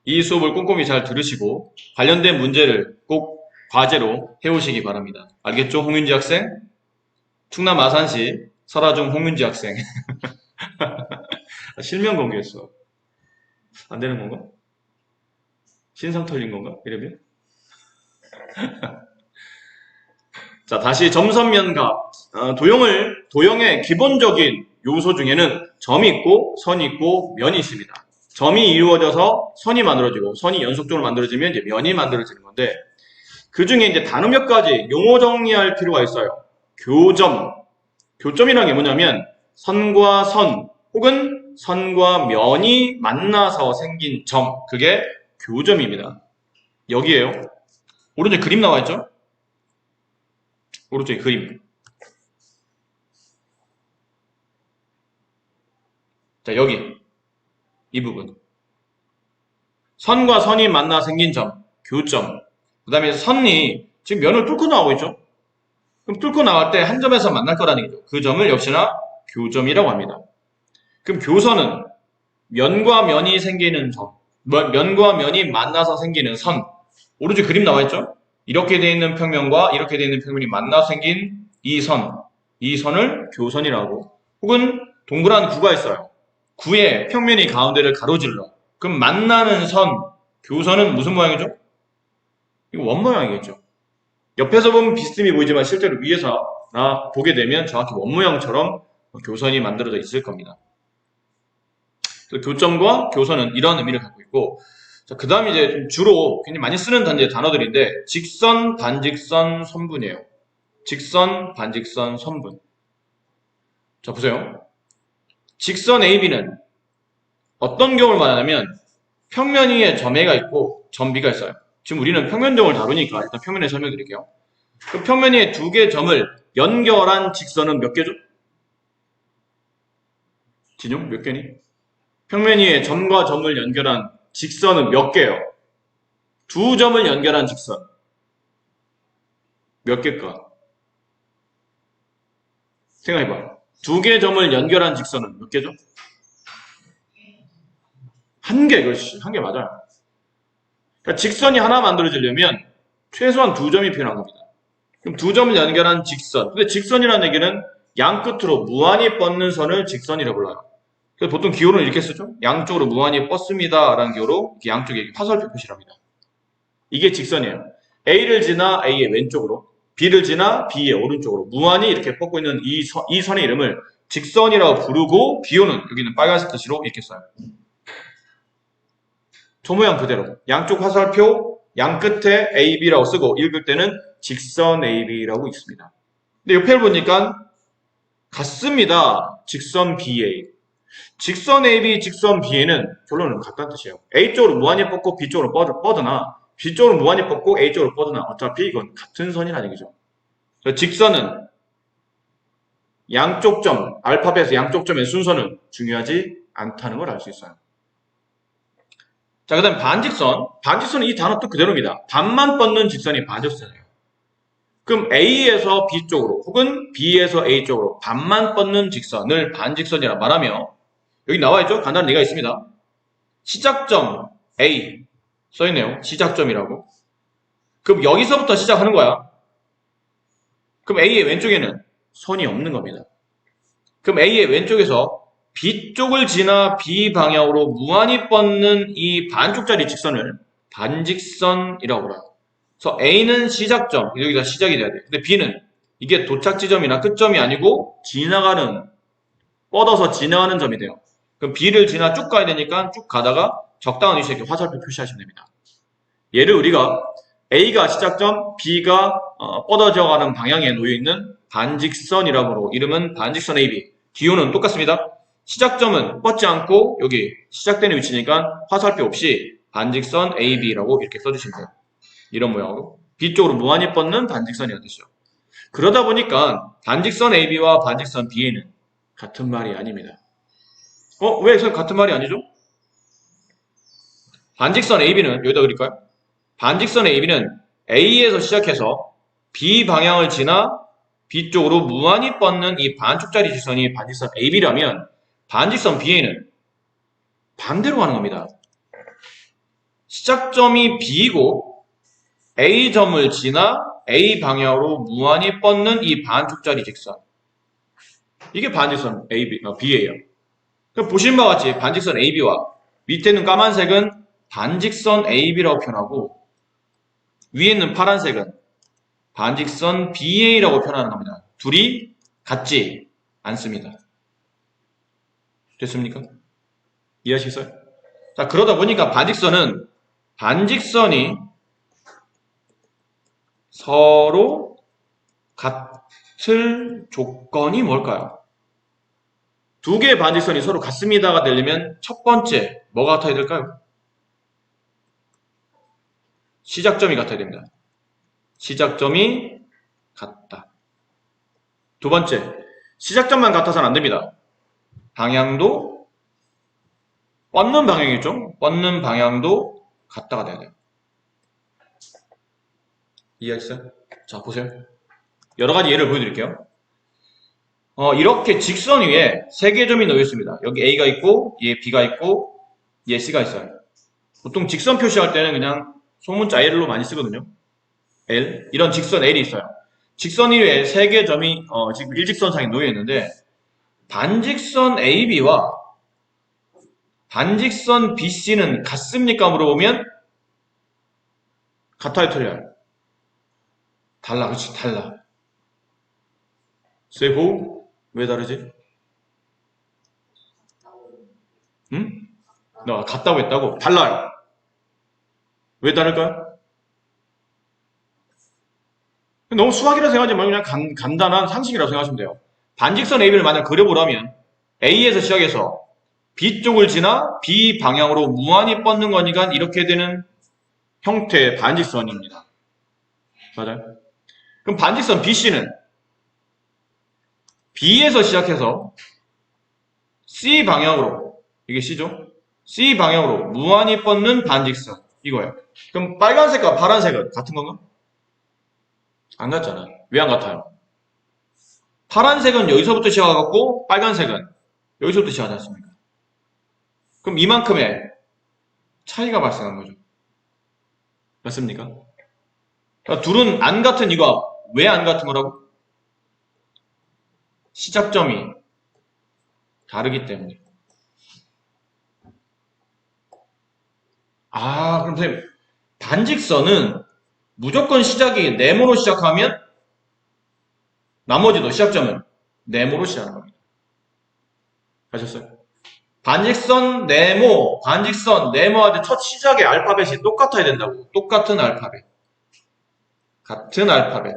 이 수업을 꼼꼼히 잘 들으시고 관련된 문제를 꼭 과제로 해오시기 바랍니다. 알겠죠? 홍윤지 학생? 충남 아산시 설화중 홍윤지 학생. 실명 공개했어. 안 되는 건가? 신상 털린 건가? 이러면? 자, 다시 점선면가. 도형의 기본적인 요소 중에는 점이 있고, 선이 있고, 면이 있습니다. 점이 이루어져서 선이 만들어지고, 선이 연속적으로 만들어지면 이제 면이 만들어지는 건데, 그 중에 이제 단어 몇 가지 용어 정리할 필요가 있어요. 교점. 교점이라는 게 뭐냐면, 선과 선, 혹은 선과 면이 만나서 생긴 점. 그게 교점입니다. 여기에요. 오른쪽 그림 나와 있죠? 오른쪽에 그림. 자, 여기. 이 부분. 선과 선이 만나 생긴 점. 교점. 그 다음에 선이 지금 면을 뚫고 나오고 있죠? 그럼 뚫고 나갈 때 한 점에서 만날 거라는 얘기죠. 그 점을 역시나 교점이라고 합니다. 그럼 교선은 면과 면이 생기는 점. 면과 면이 만나서 생기는 선. 오른쪽 그림 나와 있죠? 이렇게 되어 있는 평면과 이렇게 되어 있는 평면이 만나서 생긴 이 선. 이 선을 교선이라고. 혹은 동그란 구가 있어요. 구의 평면이 가운데를 가로질러. 그럼 만나는 선, 교선은 무슨 모양이죠? 이거 원 모양이겠죠. 옆에서 보면 비스듬히 보이지만 실제로 위에서 보게 되면 정확히 원 모양처럼 교선이 만들어져 있을 겁니다. 교점과 교선은 이런 의미를 갖고 있고, 그 다음에 이제 주로 굉장히 많이 쓰는 단어들인데, 직선, 반직선, 선분이에요. 직선, 반직선, 선분. 자, 보세요. 직선 AB는 어떤 경우를 말하냐면, 평면 위에 점 A가 있고, 점 B가 있어요. 지금 우리는 평면점을 다루니까 일단 평면에 설명드릴게요. 그 평면 위에 두 개의 점을 연결한 직선은 몇 개죠? 진용 몇 개니? 평면 위에 점과 점을 연결한 직선은 몇 개예요? 두 점을 연결한 직선 몇 개일까? 생각해봐. 두 개의 점을 연결한 직선은 몇 개죠? 한 개, 그렇지. 한 개 맞아요. 그러니까 직선이 하나 만들어지려면 최소한 두 점이 필요한 겁니다. 그럼 두 점을 연결한 직선. 근데 직선이라는 얘기는 양 끝으로 무한히 뻗는 선을 직선이라고 불러요. 그래서 보통 기호는 이렇게 쓰죠. 양쪽으로 무한히 뻗습니다. 라는 기호로 이렇게 양쪽에 화살표 표시를 합니다. 이게 직선이에요. A를 지나 A의 왼쪽으로, B를 지나 B의 오른쪽으로 무한히 이렇게 뻗고 있는 이 선의 이름을 직선이라고 부르고 비호는 여기는 빨간색 글씨로 이렇게 써요. 저 모양 그대로 양쪽 화살표 양 끝에 AB라고 쓰고 읽을 때는 직선 AB라고 있습니다. 근데 옆에 보니까 같습니다. 직선 BA. 직선 AB, 직선 BA는 결론은 같다는 뜻이에요. A 쪽으로 무한히 뻗고 B 쪽으로 뻗으나 B 쪽으로 무한히 뻗고 A 쪽으로 뻗으나 어차피 이건 같은 선이라는 얘기죠. 직선은 양쪽 점, 알파벳의 양쪽 점의 순서는 중요하지 않다는 걸 알 수 있어요. 자, 그 다음에 반직선. 반직선은 이 단어 또 그대로입니다. 반만 뻗는 직선이 반직선이에요. 그럼 A에서 B 쪽으로 혹은 B에서 A 쪽으로 반만 뻗는 직선을 반직선이라 말하며 여기 나와있죠? 간단한 예가 있습니다. 시작점 A 써있네요. 시작점이라고. 그럼 여기서부터 시작하는 거야. 그럼 A의 왼쪽에는 선이 없는 겁니다. 그럼 A의 왼쪽에서 B쪽을 지나 B 방향으로 무한히 뻗는 이 반쪽짜리 직선을 반직선이라고 불러요. 그래서 A는 시작점, 여기다 시작이 돼야 돼요. 근데 B는 이게 도착 지점이나 끝점이 아니고 뻗어서 지나가는 점이 돼요. 그럼 B를 지나 쭉 가야 되니까 쭉 가다가 적당한 위치에 이렇게 화살표 표시하시면 됩니다. 얘를 우리가 A가 시작점, B가 뻗어져 가는 방향에 놓여있는 반직선이라고 이름은 반직선 AB. 기호는 똑같습니다. 시작점은 뻗지 않고 여기 시작되는 위치니까 화살표 없이 반직선 AB라고 이렇게 써주시면 돼요. 이런 모양으로. B쪽으로 무한히 뻗는 반직선이라는 뜻이죠. 그러다 보니까 반직선 AB와 반직선 BA는 같은 말이 아닙니다. 왜 같은 말이 아니죠? 반직선 AB는 여기다 그릴까요? 반직선 AB는 A에서 시작해서 B 방향을 지나 B 쪽으로 무한히 뻗는 이 반쪽짜리 직선이 반직선 AB라면 반직선 BA는 반대로 가는 겁니다. 시작점이 B이고 A점을 지나 A 방향으로 무한히 뻗는 이 반쪽짜리 직선. 이게 반직선 BA예요. 보신 바와 같이 반직선 AB와 밑에 있는 까만색은 반직선 AB라고 표현하고 위에 있는 파란색은 반직선 BA라고 표현하는 겁니다. 둘이 같지 않습니다. 됐습니까? 이해하시겠어요? 자, 그러다 보니까 반직선이 서로 같을 조건이 뭘까요? 두 개의 반직선이 서로 같습니다가 되려면 첫 번째 뭐가 같아야 될까요? 시작점이 같아야 됩니다. 시작점이 같다. 두 번째, 시작점만 같아서는 안 됩니다. 방향도 뻗는 방향이죠. 뻗는 방향도 같다가 돼야 돼요. 이해하셨어요? 자, 보세요. 여러 가지 예를 보여드릴게요. 이렇게 직선 위에 세 개의 점이 놓여 있습니다. 여기 A가 있고, 얘 B가 있고, 얘 C가 있어요. 보통 직선 표시할 때는 그냥 소문자 L로 많이 쓰거든요. L. 이런 직선 L이 있어요. 직선 위에 세 개의 점이 지금 일직선상에 놓여 있는데, 반직선 AB와 반직선 BC는 같습니까? 물어보면 같아요, 틀려요? 달라, 그렇지, 달라. 쇠고 왜 다르지? 응? 너 같다고 했다고? 달라요. 왜 다를까요? 너무 수학이라 생각하지 말고 그냥 간단한 상식이라고 생각하시면 돼요. 반직선 AB를 만약 그려보라면 A에서 시작해서 B쪽을 지나 B 방향으로 무한히 뻗는 거니까 이렇게 되는 형태의 반직선입니다. 맞아요? 그럼 반직선 BC는 B에서 시작해서 C 방향으로, 이게 C죠? C 방향으로 무한히 뻗는 반직선. 이거예요. 그럼 빨간색과 파란색은 같은 건가? 안 같잖아. 왜 안 같아요? 파란색은 여기서부터 시작하고 빨간색은 여기서부터 시작하지 않습니까? 그럼 이만큼의 차이가 발생한 거죠. 맞습니까? 그러니까 둘은 안 같은 이유가 왜 안 같은 거라고? 시작점이 다르기 때문에. 그럼 선생님, 반직선은 무조건 시작이 네모로 시작하면 나머지도 시작점은 네모로 시작하는 겁니다. 아셨어요? 반직선 네모할 때 첫 시작의 알파벳이 똑같아야 된다고. 똑같은 알파벳. 같은 알파벳.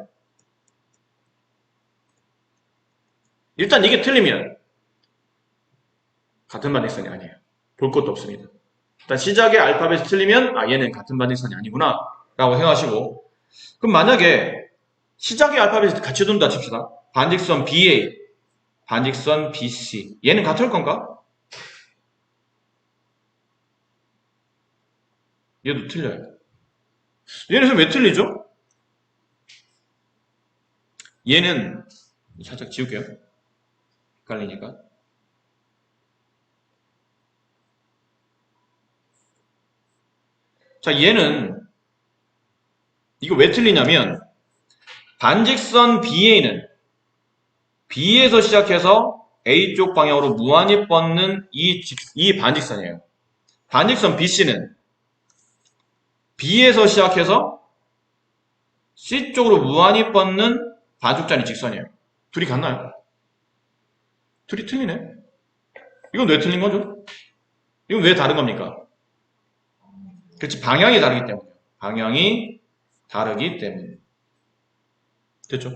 일단 이게 틀리면 같은 반직선이 아니에요. 볼 것도 없습니다. 일단 시작의 알파벳이 틀리면 얘는 같은 반직선이 아니구나 라고 생각하시고, 그럼 만약에 시작의 알파벳이 같이 둔다 칩시다. 반직선 BA, 반직선 BC. 얘는 같을 건가? 얘도 틀려요. 얘는 왜 틀리죠? 얘는 살짝 지울게요. 헷갈리니까. 자, 얘는 이거 왜 틀리냐면 반직선 BA는 B에서 시작해서 A쪽 방향으로 무한히 뻗는 이 반직선이에요. 반직선 BC는 B에서 시작해서 C쪽으로 무한히 뻗는 반쪽짜리 직선이에요. 둘이 같나요? 둘이 틀리네. 이건 왜 틀린 거죠? 이건 왜 다른 겁니까? 그렇지, 방향이 다르기 때문이에요. 방향이 다르기 때문에. 됐죠?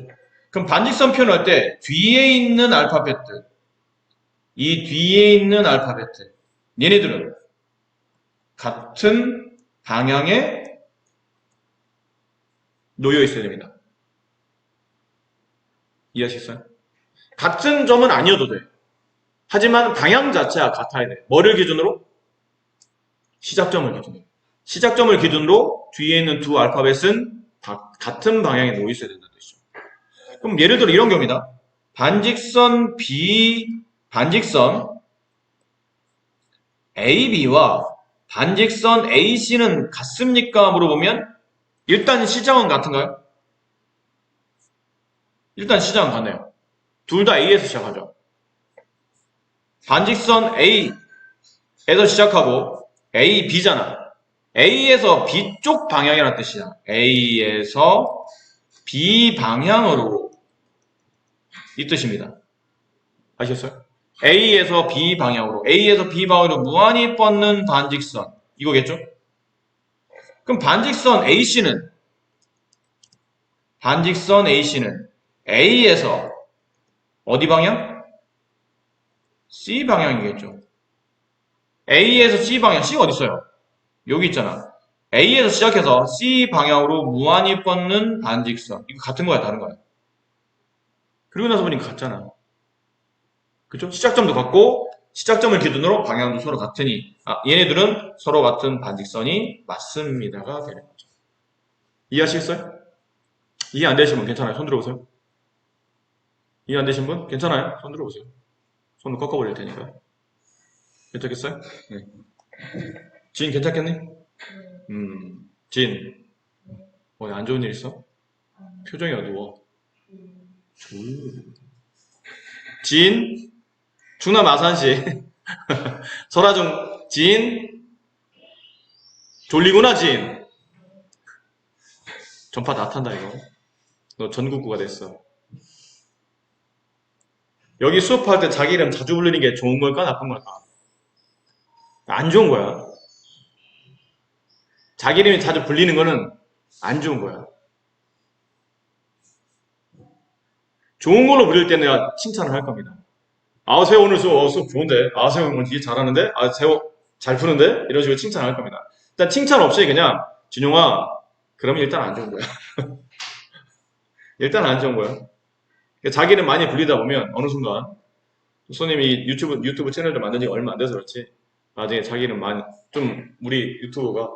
그럼 반직선 표현할 때 뒤에 있는 알파벳들, 이 뒤에 있는 알파벳들, 얘네들은 같은 방향에 놓여 있어야 됩니다. 이해하시겠어요? 같은 점은 아니어도 돼. 하지만 방향 자체가 같아야 돼. 뭐를 기준으로? 시작점을 기준으로. 시작점을 기준으로 뒤에 있는 두 알파벳은 같은 방향에 놓여 있어야 된다는 뜻이죠. 그럼 예를 들어 이런 경우입니다. 반직선 AB와 반직선 AC는 같습니까? 물어보면 일단 시작은 같은가요? 일단 시작은 같네요. 둘 다 A에서 시작하죠. 반직선 A에서 시작하고 A, B잖아. A에서 B쪽 방향이라는 뜻이야. A에서 B 방향으로 이 뜻입니다. 아시겠어요? A에서 B 방향으로 무한히 뻗는 반직선 이거겠죠? 그럼 반직선 AC는 A에서 어디 방향? C 방향이겠죠. A에서 C 방향, C가 어디 있어요? 여기 있잖아. A에서 시작해서 C 방향으로 무한히 뻗는 반직선. 이거 같은 거야, 다른 거야? 그리고 나서 보니까 같잖아. 그죠? 시작점도 같고, 시작점을 기준으로 방향도 서로 같으니, 얘네들은 서로 같은 반직선이 맞습니다가 되는 거죠. 이해하시겠어요? 이해 안 되시면 괜찮아요. 손 들어보세요. 이해 안 되신 분? 괜찮아요? 손 들어보세요. 손을 꺾어버릴 테니까. 괜찮겠어요? 네. 진 괜찮겠니? 진. 안 좋은 일 있어? 표정이 어두워. 진, 충남 아산시. 설화중, 진, 졸리구나, 진. 전파 다 탄다, 이거. 너 전국구가 됐어. 여기 수업할 때 자기 이름 자주 부르는 게 좋은 걸까, 나쁜 걸까? 안 좋은 거야. 자기 이름이 자주 불리는 거는 안 좋은 거야. 좋은 걸로 부를 때는 내가 칭찬을 할 겁니다. 세호 오늘 수업 좋은데? 세호 오늘 되게 잘하는데? 세호 잘 푸는데? 이런 식으로 칭찬을 할 겁니다. 일단 칭찬 없이 그냥, 진용아, 그러면 일단 안 좋은 거야. 일단 안 좋은 거야. 자기는 많이 불리다 보면 어느 순간 손님이 유튜브 채널도 만든 지 얼마 안 돼서 그렇지 나중에 자기는 많이 좀 우리 유튜브가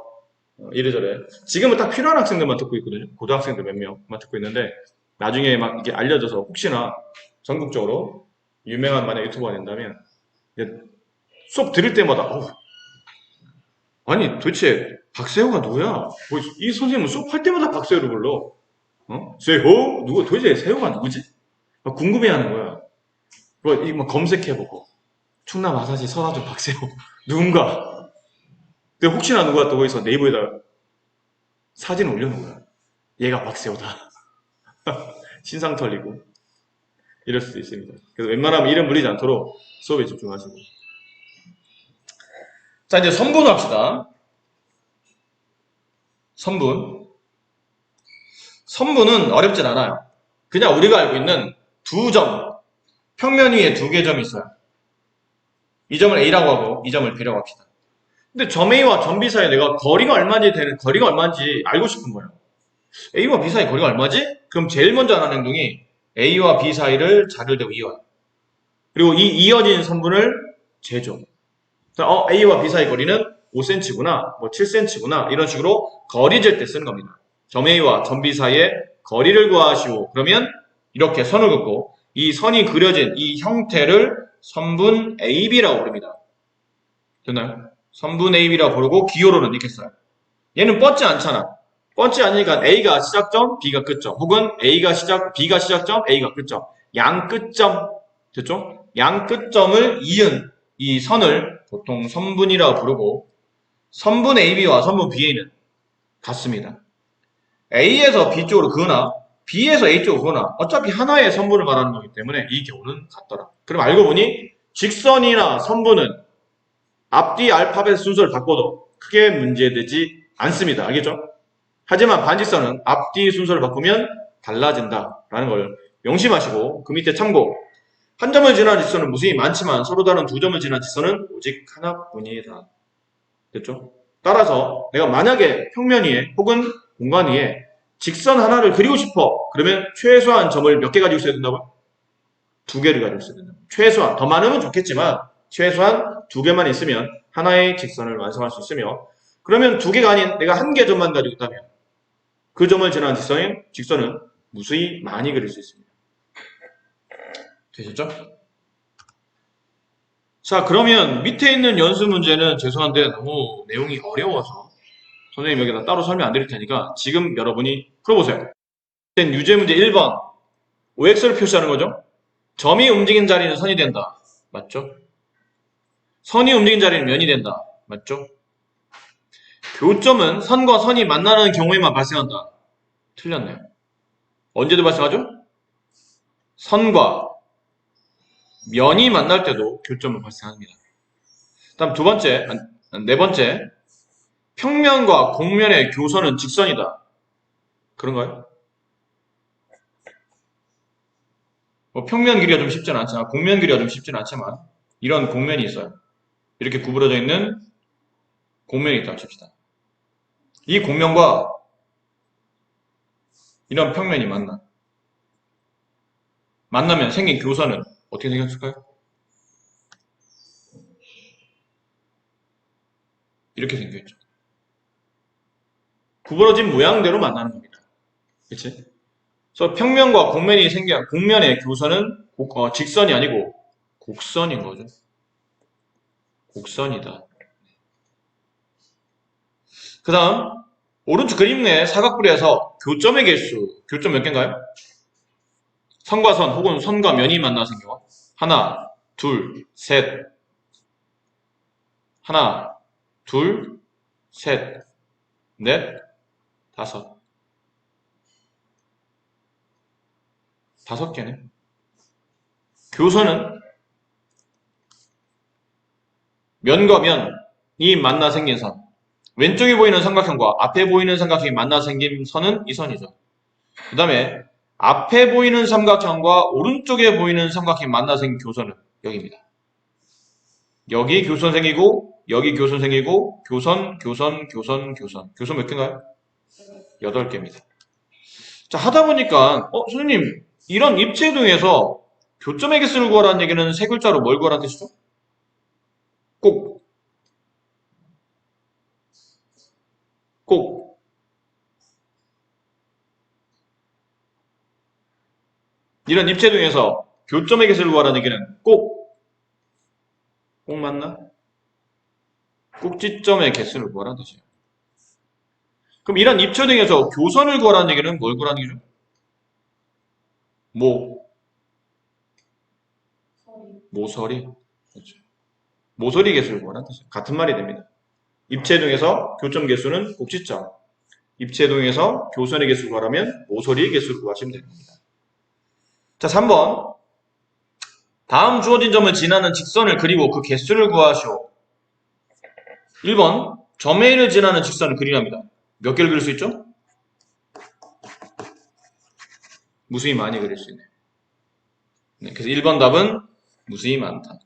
이래저래 지금은 딱 필요한 학생들만 듣고 있거든요. 고등학생들 몇 명만 듣고 있는데 나중에 막 이게 알려져서 혹시나 전국적으로 유명한 만약 유튜버가 된다면 수업 들을 때마다 아니 도대체 박세호가 누구야? 이 선생님은 수업할 때마다 박세호를 불러. 세호? 도대체 세호가 누구지? 궁금해하는 거야. 이거 검색해보고 충남 아산시 설화중 박세호 누군가. 근데 혹시나 누가 또 거기서 네이버에다 사진 올려놓은 거야. 얘가 박세호다. 신상 털리고 이럴 수도 있습니다. 그래서 웬만하면 이름 불리지 않도록 수업에 집중하시고. 자, 이제 선분 합시다. 선분은 어렵진 않아요. 그냥 우리가 알고 있는 두 점, 평면 위에 두 개의 점이 있어요. 이 점을 A라고 하고 이 점을 B라고 합시다. 근데 점 A와 점 B 사이에 내가 거리가 얼마인지 알고 싶은 거예요. A와 B 사이 거리가 얼마지? 그럼 제일 먼저 하는 행동이 A와 B 사이를 자를 대고 이어요. 그리고 이 이어진 선분을 재죠. A와 B 사이 거리는 5cm구나, 7cm구나 이런 식으로 거리 잴 때 쓰는 겁니다. 점 A와 점 B 사이의 거리를 구하시오. 그러면 이렇게 선을 긋고 이 선이 그려진 이 형태를 선분 AB라고 부릅니다. 됐나요? 선분 AB라고 부르고 기호로는 이렇게 써요. 얘는 뻗지 않잖아. 뻗지 않으니까 A가 시작점, B가 끝점. 혹은 B가 시작점, A가 끝점. 양 끝점. 됐죠? 양 끝점을 이은 이 선을 보통 선분이라고 부르고 선분 AB와 선분 BA는 같습니다. A에서 B 쪽으로 그거나 B에서 A 쪽으로 그거나 어차피 하나의 선분을 말하는 거기 때문에 이 경우는 같더라. 그럼 알고 보니 직선이나 선분은 앞뒤 알파벳 순서를 바꿔도 크게 문제되지 않습니다. 알겠죠? 하지만 반직선은 앞뒤 순서를 바꾸면 달라진다라는 걸 명심하시고 그 밑에 참고 한 점을 지난 직선은 무수히 많지만 서로 다른 두 점을 지난 직선은 오직 하나뿐이다. 됐죠? 따라서 내가 만약에 평면 위에 혹은 공간 위에 직선 하나를 그리고 싶어. 그러면 최소한 점을 몇 개 가지고 있어야 된다고요? 두 개를 가지고 있어야 된다. 최소한. 더 많으면 좋겠지만 최소한 두 개만 있으면 하나의 직선을 완성할 수 있으며 그러면 두 개가 아닌 내가 한 개 점만 가지고 있다면 그 점을 지난 직선은 무수히 많이 그릴 수 있습니다. 되셨죠? 자, 그러면 밑에 있는 연습 문제는 죄송한데 너무 내용이 어려워서 선생님 여기다 따로 설명 안 드릴 테니까 지금 여러분이 풀어보세요. 유제 문제 1번. OX를 표시하는 거죠. 점이 움직인 자리는 선이 된다. 맞죠? 선이 움직인 자리는 면이 된다. 맞죠? 교점은 선과 선이 만나는 경우에만 발생한다. 틀렸네요. 언제도 발생하죠? 선과 면이 만날 때도 교점은 발생합니다. 다음 두 번째, 네 번째. 평면과 곡면의 교선은 직선이다. 그런가요? 뭐 평면 길이가 좀 쉽지는 않지만, 곡면 길이가 좀 쉽지는 않지만, 이런 곡면이 있어요. 이렇게 구부러져 있는 곡면이 있다고 칩시다. 이 곡면과 이런 평면이 만나면 생긴 교선은 어떻게 생겼을까요? 이렇게 생겼죠. 구부러진 모양대로 만나는 겁니다. 그치? 그래서 평면과 곡면이 생겨, 곡면의 교선은 직선이 아니고 곡선인 거죠. 곡선이다. 그 다음, 오른쪽 그림 내 사각뿔에서 교점의 개수, 교점 몇 개인가요? 선과 선 혹은 선과 면이 만나 생겨. 하나, 둘, 셋. 하나, 둘, 셋, 넷, 다섯. 5개네. 교선은 면과 면이 만나 생긴 선. 왼쪽에 보이는 삼각형과 앞에 보이는 삼각형이 만나 생긴 선은 이 선이죠. 그 다음에 앞에 보이는 삼각형과 오른쪽에 보이는 삼각형이 만나 생긴 교선은 여기입니다. 여기 교선 생기고 여기 교선 생기고 교선, 교선, 교선, 교선. 교선 몇 개인가요? 8개입니다. 자, 하다 보니까 선생님 이런 입체동에서 교점의 개수를 구하라는 얘기는 세 글자로 뭘 구하라는 뜻이죠? 꼭, 꼭. 이런 입체동에서 교점의 개수를 구하라는 얘기는 꼭 맞나? 꼭지점의 개수를 구하라는 뜻이에요. 그럼 이런 입체등에서 교선을 구하라는 얘기는 뭘 구하라는 얘기죠? 모서리. 그렇죠. 모서리 개수를 구하라는 뜻이에요. 같은 말이 됩니다. 입체등에서 교점 개수는 꼭지점. 입체등에서 교선의 개수를 구하라면 모서리의 개수를 구하시면 됩니다. 자, 3번. 다음 주어진 점을 지나는 직선을 그리고 그 개수를 구하시오. 1번. 점 A를 지나는 직선을 그리랍니다. 몇 개를 그릴 수 있죠? 무수히 많이 그릴 수 있네요. 네, 그래서 1번 답은 무수히 많다.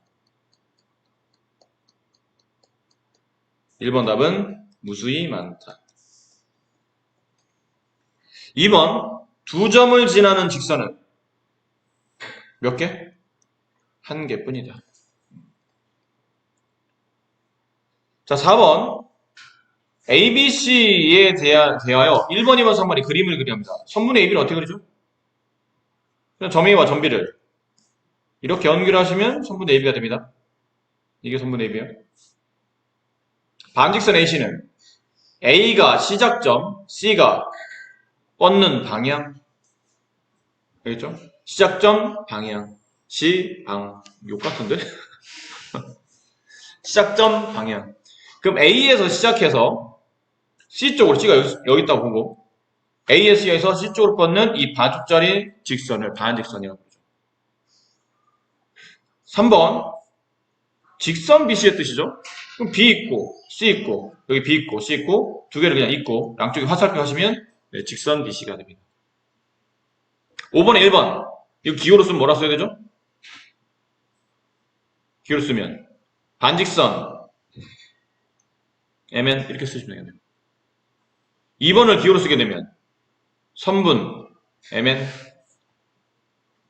1번 답은 무수히 많다. 2번 두 점을 지나는 직선은 몇 개? 한 개뿐이다. 자, 4번 ABC에 대하여 1번, 2번, 3번이 그림을 그리합니다. 선분의 AB를 어떻게 그리죠? 그냥 점 A와 점 B를 이렇게 연결하시면 선분의 AB가 됩니다. 이게 선분의 AB예요. 반직선 AC는 A가 시작점, C가 뻗는 방향. 알겠죠? 시작점, 방향. 욕 같은데? 시작점, 방향. 그럼 A에서 시작해서 C 쪽으로, C가 여기 있다고 보고 A에서 C 쪽으로 뻗는 이 반쪽짜리 직선을 반직선이라고 부르죠. 3번 직선 BC의 뜻이죠. 그럼 B 있고 C 있고 여기 B 있고 C 있고 두 개를 그냥 있고 양쪽에 화살표 하시면 네, 직선 BC가 됩니다. 5번에 1번 이거 기호로 쓰면 뭐라 써야 되죠? 기호로 쓰면 반직선 MN 이렇게 쓰시면 되겠네요. 2번을 기호로 쓰게 되면 선분 MN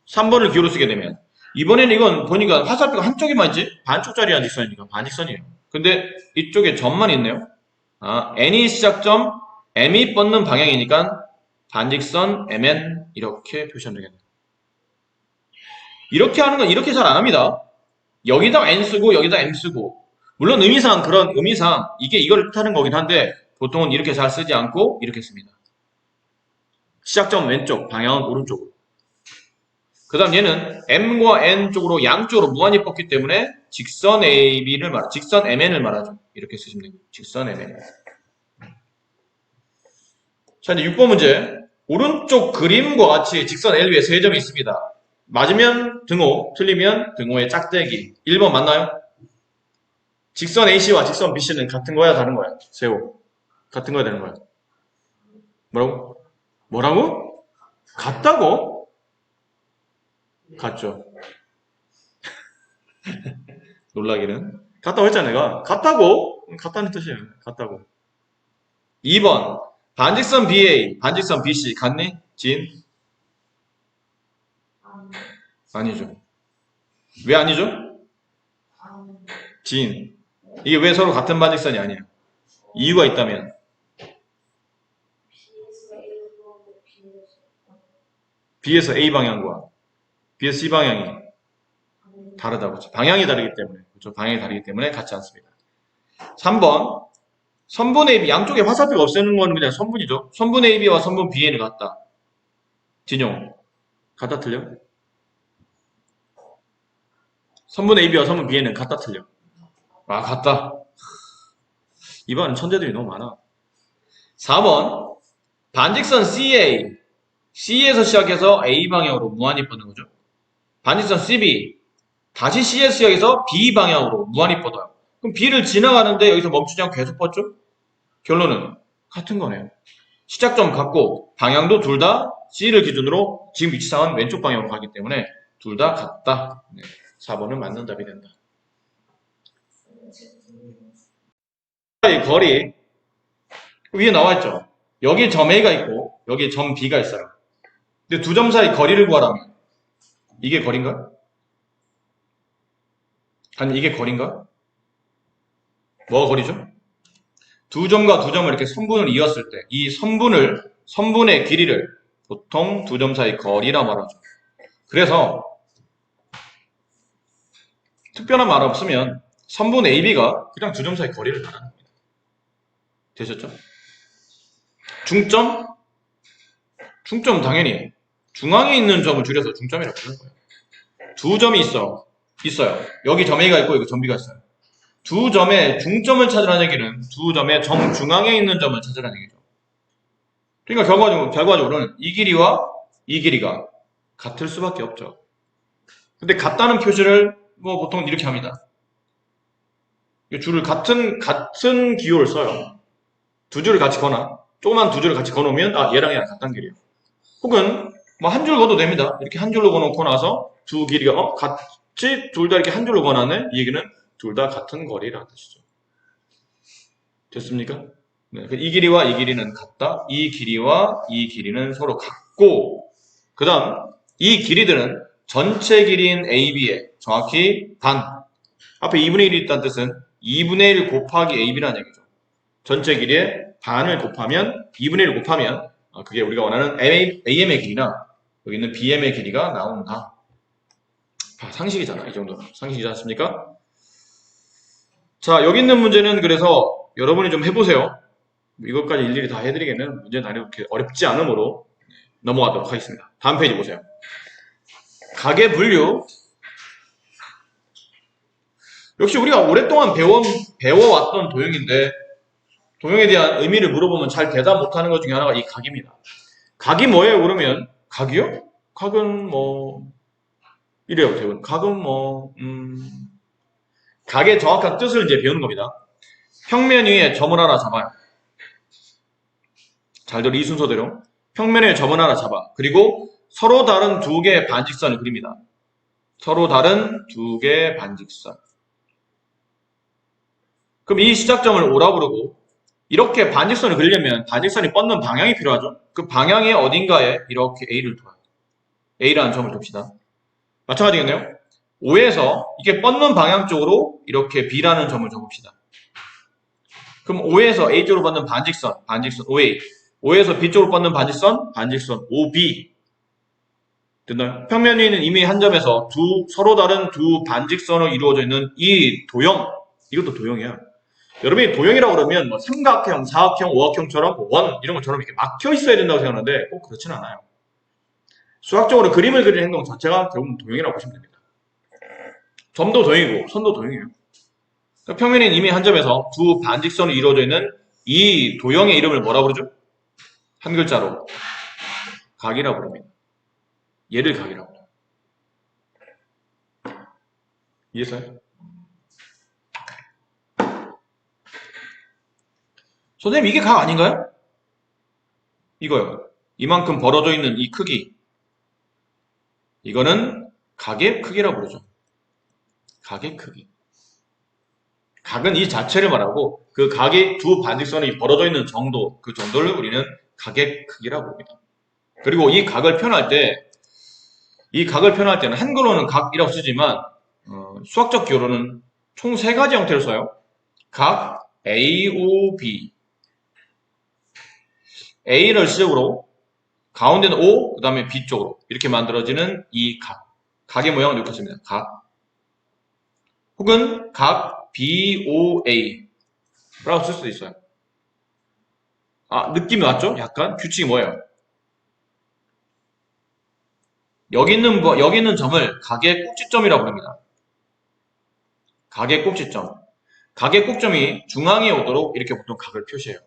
3번을 기호로 쓰게 되면 이번에는 이건 보니까 화살표가 한쪽에만 있지 반쪽짜리 직선이니까 반직선이에요. 근데 이쪽에 점만 있네요. N이 시작점, M이 뻗는 방향이니까 반직선 MN 이렇게 표시하면 되겠네요. 이렇게 하는 건 이렇게 잘 안 합니다. 여기다 n 쓰고 여기다 m 쓰고 물론 의미상 그런 의미상 이게 이걸 뜻하는 거긴 한데 보통은 이렇게 잘 쓰지 않고 이렇게 씁니다. 시작점 왼쪽, 방향은 오른쪽으로. 그 다음 얘는 m과 n 쪽으로 양쪽으로 무한히 뻗기 때문에 직선 AB를 직선 MN을 말하죠. 이렇게 쓰시면 됩니다. 직선 MN. 자, 이제 6번 문제. 오른쪽 그림과 같이 직선 L 위에 세 점이 있습니다. 맞으면 등호, 틀리면 등호의 짝대기. 1번 맞나요? 직선 AC와 직선 BC는 같은 거야, 다른 거야? 세호. 같은 거야, 다른 거야? 뭐라고? 뭐라고? 같다고? 같죠. 놀라기는. 같다고 했잖아, 내가. 같다고? 같다는 뜻이에요. 같다고. 2번. 반직선 BA, 반직선 BC 같니? 진? 아니죠. 왜 아니죠? 진. 이게 왜 서로 같은 반직선이 아니야? 이유가 있다면. B에서 A 방향과 B에서 C 방향이 다르다고. 방향이 다르기 때문에. 그렇죠. 방향이 다르기 때문에 같지 않습니다. 3번. 선분 AB, 양쪽에 화살표가 없애는 건 그냥 선분이죠. 선분 AB와 선분 BA는 같다. 진용. 같다 틀려? 선분 AB와 선분 BA는 같다 틀려? 아, 같다. 이번 천재들이 너무 많아. 4번. 반직선 CA. C에서 시작해서 A 방향으로 무한히 뻗는 거죠. 반직선 CB. 다시 C에서 시작해서 B 방향으로 무한히 뻗어요. 그럼 B를 지나가는데 여기서 멈추지 않고 계속 뻗죠? 결론은 같은 거네요. 시작점 같고 방향도 둘 다 C를 기준으로 지금 위치상은 왼쪽 방향으로 가기 때문에 둘 다 같다. 네, 4번은 맞는 답이 된다. 이 거리 위에 나와있죠. 여기 점 A가 있고 여기 점 B가 있어요. 근데 두 점 사이 거리를 구하라면 이게 거리인가? 아니 이게 거리인가? 뭐가 거리죠? 두 점과 두 점을 이렇게 선분을 이었을 때 이 선분의 길이를 보통 두 점 사이 거리라 말하죠. 그래서 특별한 말 없으면 선분 AB가 그냥 두 점 사이 거리를 말하는 겁니다. 되셨죠? 중점? 중점 당연히 중앙에 있는 점을 줄여서 중점이라고 부르는 거예요. 두 점이 있어요. 여기 점 A가 있고 여기 점 B가 있어요. 두 점의 중점을 찾으라는 얘기는 두 점의 점 중앙에 있는 점을 찾으라는 얘기죠. 그러니까 결과적으로는 이 길이와 이 길이가 같을 수밖에 없죠. 근데 같다는 표시를 뭐 보통 이렇게 합니다. 줄을 같은 기호를 써요. 두 줄을 같이 거나 조그만 두 줄을 같이 거놓으면 얘랑 같다는 길이에요. 혹은 뭐 한 줄 거도 됩니다. 이렇게 한 줄로 거놓고 나서 두 길이가 같이 둘 다 이렇게 한 줄로 거나네. 이 얘기는 둘 다 같은 거리라는 뜻이죠. 됐습니까? 네, 이 길이와 이 길이는 같다. 이 길이와 이 길이는 서로 같고 그 다음 이 길이들은 전체 길이인 AB의 정확히 반 앞에 2분의 1이 있다는 뜻은 2분의 1 곱하기 AB라는 얘기죠. 전체 길이의 반을 곱하면 2분의 1을 곱하면 그게 우리가 원하는 AM의 길이나 여기 있는 BM의 길이가 나온다. 상식이잖아. 이 정도는 상식이지 않습니까? 자, 여기 있는 문제는 그래서 여러분이 좀 해보세요. 이것까지 일일이 다 해드리기에는 문제는 그렇게 어렵지 않으므로 넘어가도록 하겠습니다. 다음 페이지 보세요. 가계 분류. 역시 우리가 오랫동안 배워왔던 도형인데 도형에 대한 의미를 물어보면 잘 대답 못하는 것 중에 하나가 이 각입니다. 각이 뭐예요? 그러면 각이요? 각은 뭐 이래요. 대부분 각은 뭐 각의 정확한 뜻을 이제 배우는 겁니다. 평면 위에 점을 하나 잡아요. 잘 들어 이 순서대로 평면 위에 점을 하나 잡아. 그리고 서로 다른 두 개의 반직선을 그립니다. 서로 다른 두 개의 반직선. 그럼 이 시작점을 O라 부르고 이렇게 반직선을 그리려면 반직선이 뻗는 방향이 필요하죠. 그 방향의 어딘가에 이렇게 A를 둬요. A라는 점을 둡시다. 마찬가지겠네요. O에서 이게 뻗는 방향 쪽으로 이렇게 B라는 점을 접읍시다. 그럼 O에서 A 쪽으로 뻗는 반직선 OA. O에서 B 쪽으로 뻗는 반직선 OB. 됐나요? 평면 위는 이미 한 점에서 서로 다른 두 반직선으로 이루어져 있는 이 도형, 이것도 도형이야. 여러분이 도형이라고 그러면 뭐 삼각형, 사각형, 오각형처럼 원 이런 것처럼 이렇게 막혀 있어야 된다고 생각하는데 꼭 그렇진 않아요. 수학적으로 그림을 그리는 행동 자체가 결국 도형이라고 보시면 됩니다. 점도 도형이고 선도 도형이에요. 평면인 이미 한 점에서 두 반직선으로 이루어져 있는 이 도형의 이름을 뭐라고 그러죠? 한 글자로 각이라고 부릅니다. 얘를 각이라고 해요. 이해했어요? 선생님 이게 각 아닌가요? 이거요. 이만큼 벌어져 있는 이 크기. 이거는 각의 크기라고 부르죠. 각의 크기. 각은 이 자체를 말하고 그 각의 두 반직선이 벌어져 있는 정도, 그 정도를 우리는 각의 크기라고 합니다. 그리고 이 각을 표현할 때는 한글로는 각이라고 쓰지만 수학적 기호로는 총 3가지 형태를 써요. 각 A, O, B. A를 시작으로 가운데는 O, 그 다음에 B 쪽으로 이렇게 만들어지는 이 각. 각의 모양을 이렇게 씁니다. 각. 혹은 각 BOA 라고 쓸 수도 있어요. 느낌이 왔죠? 약간 규칙이 뭐예요? 여기 있는 점을 각의 꼭지점이라고 부릅니다. 각의 꼭지점. 각의 꼭점이 중앙에 오도록 이렇게 보통 각을 표시해요.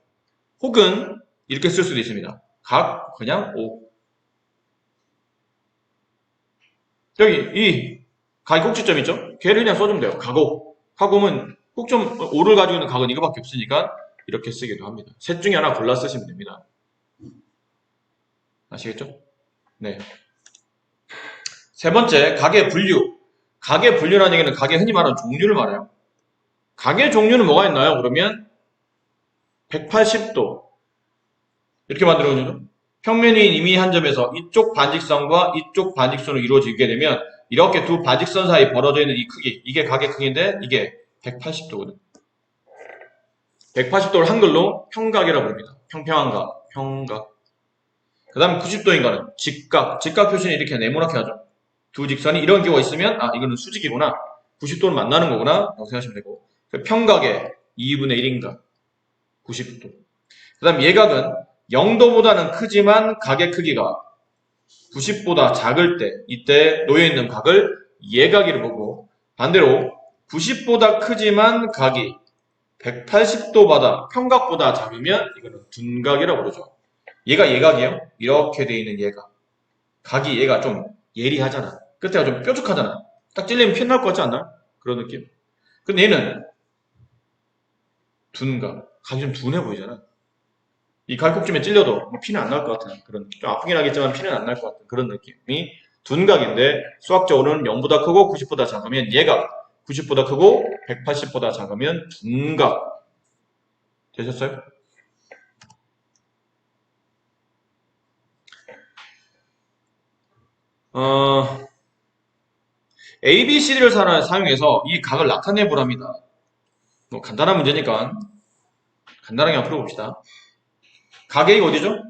혹은 이렇게 쓸 수도 있습니다. 각 그냥 O. 여기 이 각의 꼭지점 있죠? 걔를 그냥 써주면 돼요. 각오. 각오면 꼭점 O를 가지고 있는 각은 이거밖에 없으니까 이렇게 쓰기도 합니다. 셋 중에 하나 골라 쓰시면 됩니다. 아시겠죠? 네. 세 번째, 각의 분류. 각의 분류라는 얘기는 각의 흔히 말하는 종류를 말해요. 각의 종류는 뭐가 있나요? 그러면 180도 이렇게 만들어지죠. 평면이 이미 한 점에서 이쪽 반직선과 이쪽 반직선으로 이루어지게 되면 이렇게 두 반직선 사이 벌어져 있는 이 크기, 이게 각의 크기인데 이게 180도거든. 180도를 한글로 평각이라고 부릅니다. 평평한 각, 평각. 그 다음 90도인가는 직각. 직각 표시는 이렇게 네모나게 하죠. 두 직선이 이런 경우가 있으면 이거는 수직이구나. 90도를 만나는 거구나 라고 생각하시면 되고, 평각의 2분의 1인각 90도. 그 다음 예각은 0도보다는 크지만 각의 크기가 90보다 작을 때 이때 놓여있는 각을 예각이라고 보고, 반대로 90보다 크지만 각이 180도보다 평각보다 작으면 이거는 둔각이라고 부르죠. 얘가 예각이에요. 이렇게 돼 있는 예각. 각이 얘가 좀 예리하잖아. 끝에가 좀 뾰족하잖아. 딱 찔리면 피 날 것 같지 않나? 그런 느낌. 근데 얘는 둔각. 각이 좀 둔해 보이잖아. 이 갈국쯤에 찔려도 피는 안 날 것 같은 그런, 좀 아프긴 하겠지만 피는 안 날 것 같은 그런 느낌이 둔각인데, 수학적으로는 0보다 크고 90보다 작으면 예각, 90보다 크고 180보다 작으면 둔각. 되셨어요? ABCD를 사용해서 이 각을 나타내 보랍니다. 뭐 간단한 문제니까 간단하게 한번 풀어봅시다. 각의 어디죠?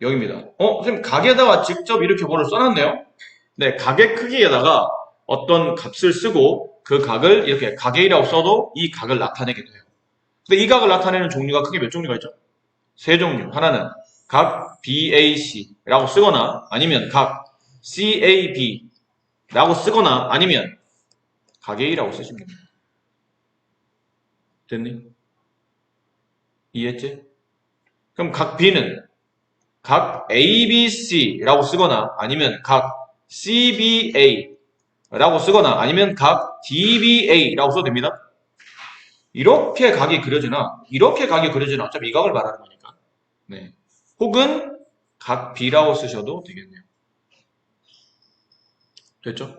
여기입니다. 선생님 각에다가 직접 이렇게 뭐를 써놨네요? 네, 각의 크기에다가 어떤 값을 쓰고 그 각을 이렇게 각의라고 써도 이 각을 나타내게 돼요. 근데 이 각을 나타내는 종류가 크게 몇 종류가 있죠? 3종류. 하나는 각 BAC라고 쓰거나 아니면 각 CAB라고 쓰거나 아니면 각의라고 쓰시면 됩니다. 됐니? 이해했지? 그럼 각 B는 각 ABC라고 쓰거나 아니면 각 CBA라고 쓰거나 아니면 각 DBA라고 써도 됩니다. 이렇게 각이 그려지나 이렇게 각이 그려지나 어차피 이 각을 말하는 거니까. 네. 혹은 각 B라고 쓰셔도 되겠네요. 됐죠?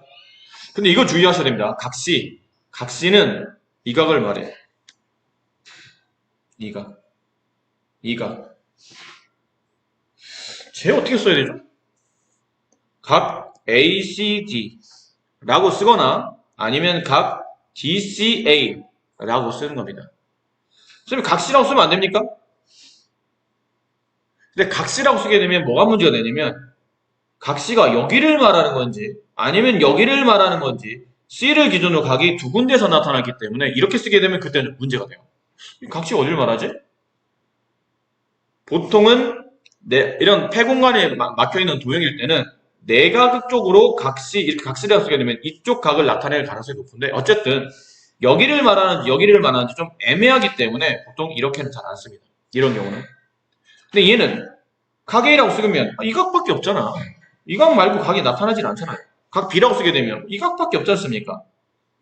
근데 이거 주의하셔야 됩니다. 각 C. 각 C는 이 각을 말해. 이 각. 이 각. 쟤 어떻게 써야 되죠? 각 ACD라고 쓰거나 아니면 각 DCA라고 쓰는 겁니다. 선생님 각 C라고 쓰면 안 됩니까? 근데 각 C라고 쓰게 되면 뭐가 문제가 되냐면 각시가 여기를 말하는 건지 아니면 여기를 말하는 건지 C를 기준으로 각이 두 군데서 나타났기 때문에 이렇게 쓰게 되면 그때는 문제가 돼요. 각시가 어디를 말하지? 보통은 이런 폐공간에 막혀있는 도형일 때는 내각 쪽으로 각시, 이렇게 각시라고 쓰게 되면 이쪽 각을 나타낼 가능성이 높은데 어쨌든 여기를 말하는지 여기를 말하는지 좀 애매하기 때문에 보통 이렇게는 잘 안 씁니다. 이런 경우는. 근데 얘는 각A라고 쓰면 이 각밖에 없잖아. 이 각 말고 각이 나타나질 않잖아요. 각 B라고 쓰게 되면 이 각밖에 없지 않습니까?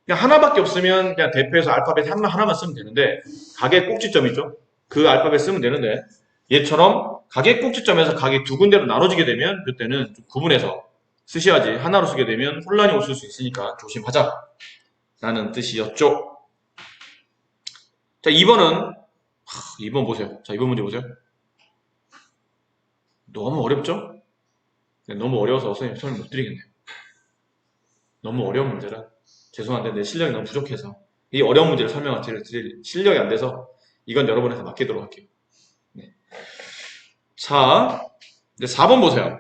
그냥 하나밖에 없으면 그냥 대표해서 알파벳 하나만 쓰면 되는데 각의 꼭지점이죠. 그 알파벳 쓰면 되는데 얘처럼 각의 꼭지점에서 각이 두 군데로 나눠지게 되면 그때는 좀 구분해서 쓰셔야지 하나로 쓰게 되면 혼란이 오실 수 있으니까 조심하자 라는 뜻이었죠. 자, 2번은 2번 보세요. 자, 2번 문제 보세요. 너무 어렵죠? 너무 어려워서 선생님 설명 못 드리겠네요. 너무 어려운 문제라 죄송한데 내 실력이 너무 부족해서 이 어려운 문제를 설명을 드릴 실력이 안 돼서 이건 여러분한테 맡기도록 할게요. 네. 자, 이제 4번 보세요.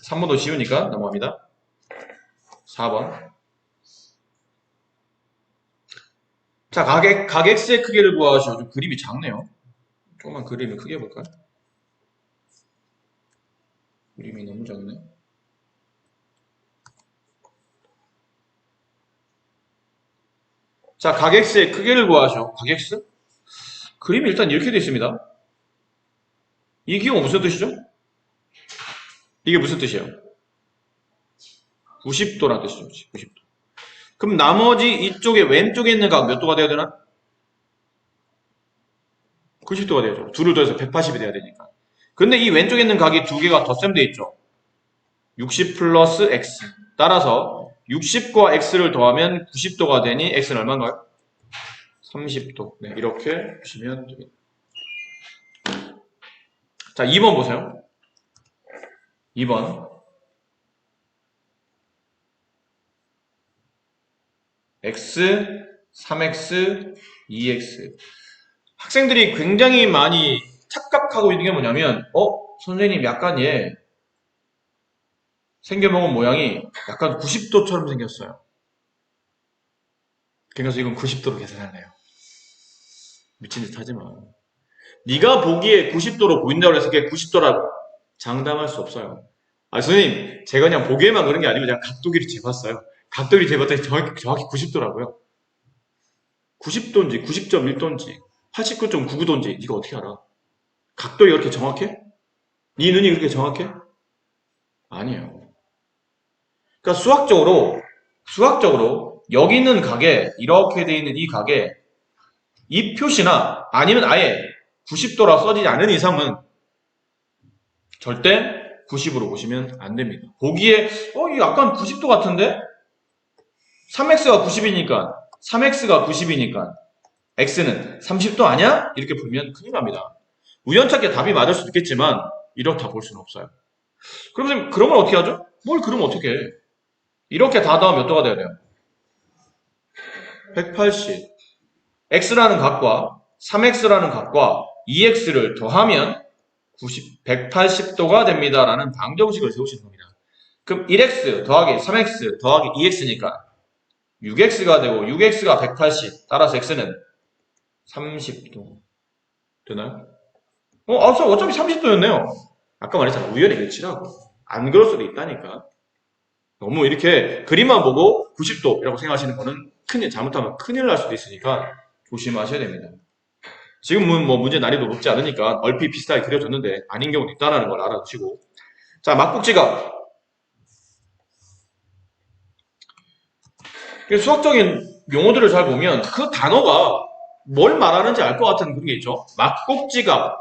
3번도 쉬우니까 넘어갑니다. 4번. 자, 각 X의 크기를 구하시오. 좀 그림이 작네요. 조금만 그림을 크게 해볼까요? 그림이 너무 작네. 자, 각 X의 크기를 구하시오. 각 X? 그림이 일단 이렇게 되어 있습니다. 이 기호가 무슨 뜻이죠? 이게 무슨 뜻이에요? 90도라는 뜻이죠. 90도. 그럼 나머지 이쪽에 왼쪽에 있는 각 몇 도가 돼야 되나? 90도가 되죠. 둘을 더해서 180이 돼야 되니까. 근데 이 왼쪽에 있는 각이 두 개가 덧셈돼 있죠. 60 플러스 X. 따라서 60과 X를 더하면 90도가 되니 X는 얼마인가요? 30도. 네, 이렇게 보시면 됩니다. 자, 2번 보세요. 2번. X, 3X, 2X. 학생들이 굉장히 많이 착각하고 있는 게 뭐냐면, 선생님 약간 얘 생겨먹은 모양이 약간 90도처럼 생겼어요. 그래서 이건 90도로 계산할래요. 미친 듯 하지 마. 네가 보기에 90도로 보인다고 해서 그게 90도라고 장담할 수 없어요. 아, 선생님, 제가 그냥 보기에만 그런 게 아니고 제가 각도기를 재봤어요. 각도기를 재봤더니 정확히 90도라고요. 90도인지 90.1도인지 89.99도인지 네가 어떻게 알아? 각도가 이렇게 정확해? 네 눈이 그렇게 정확해? 아니에요. 그러니까 수학적으로 여기 있는 각에 이렇게 돼 있는 이 각에 이 표시나 아니면 아예 90도라 써지지 않은 이상은 절대 90으로 보시면 안 됩니다. 보기에 이게 약간 90도 같은데? 3x가 90이니까 3x가 90이니까 x는 30도 아니야? 이렇게 보면 큰일 납니다. 우연찮게 답이 맞을 수도 있겠지만 이렇게 다 볼 수는 없어요. 그러면 어떻게 하죠? 그러면 어떻게 해? 이렇게 다 더하면 몇 도가 돼야 돼요? 180. x라는 각과 3x라는 각과 2x를 더하면 180도가 됩니다. 라는 방정식을 세우시는 겁니다. 그럼 1x 더하기 3x 더하기 2x니까 6x가 되고 6x가 180. 따라서 x는 30도. 되나요? 어차피 30도였네요. 아까 말했잖아. 우연의 일치라고. 안 그럴 수도 있다니까. 너무 이렇게 그림만 보고 90도라고 생각하시는 거는 잘못하면 큰일 날 수도 있으니까 조심하셔야 됩니다. 지금은 문제 난이도 높지 않으니까 얼핏 비슷하게 그려졌는데 아닌 경우도 있다는 걸 알아두시고. 자, 막국지각. 수학적인 용어들을 잘 보면 그 단어가 뭘 말하는지 알 것 같은 그런 게 있죠. 막국지각.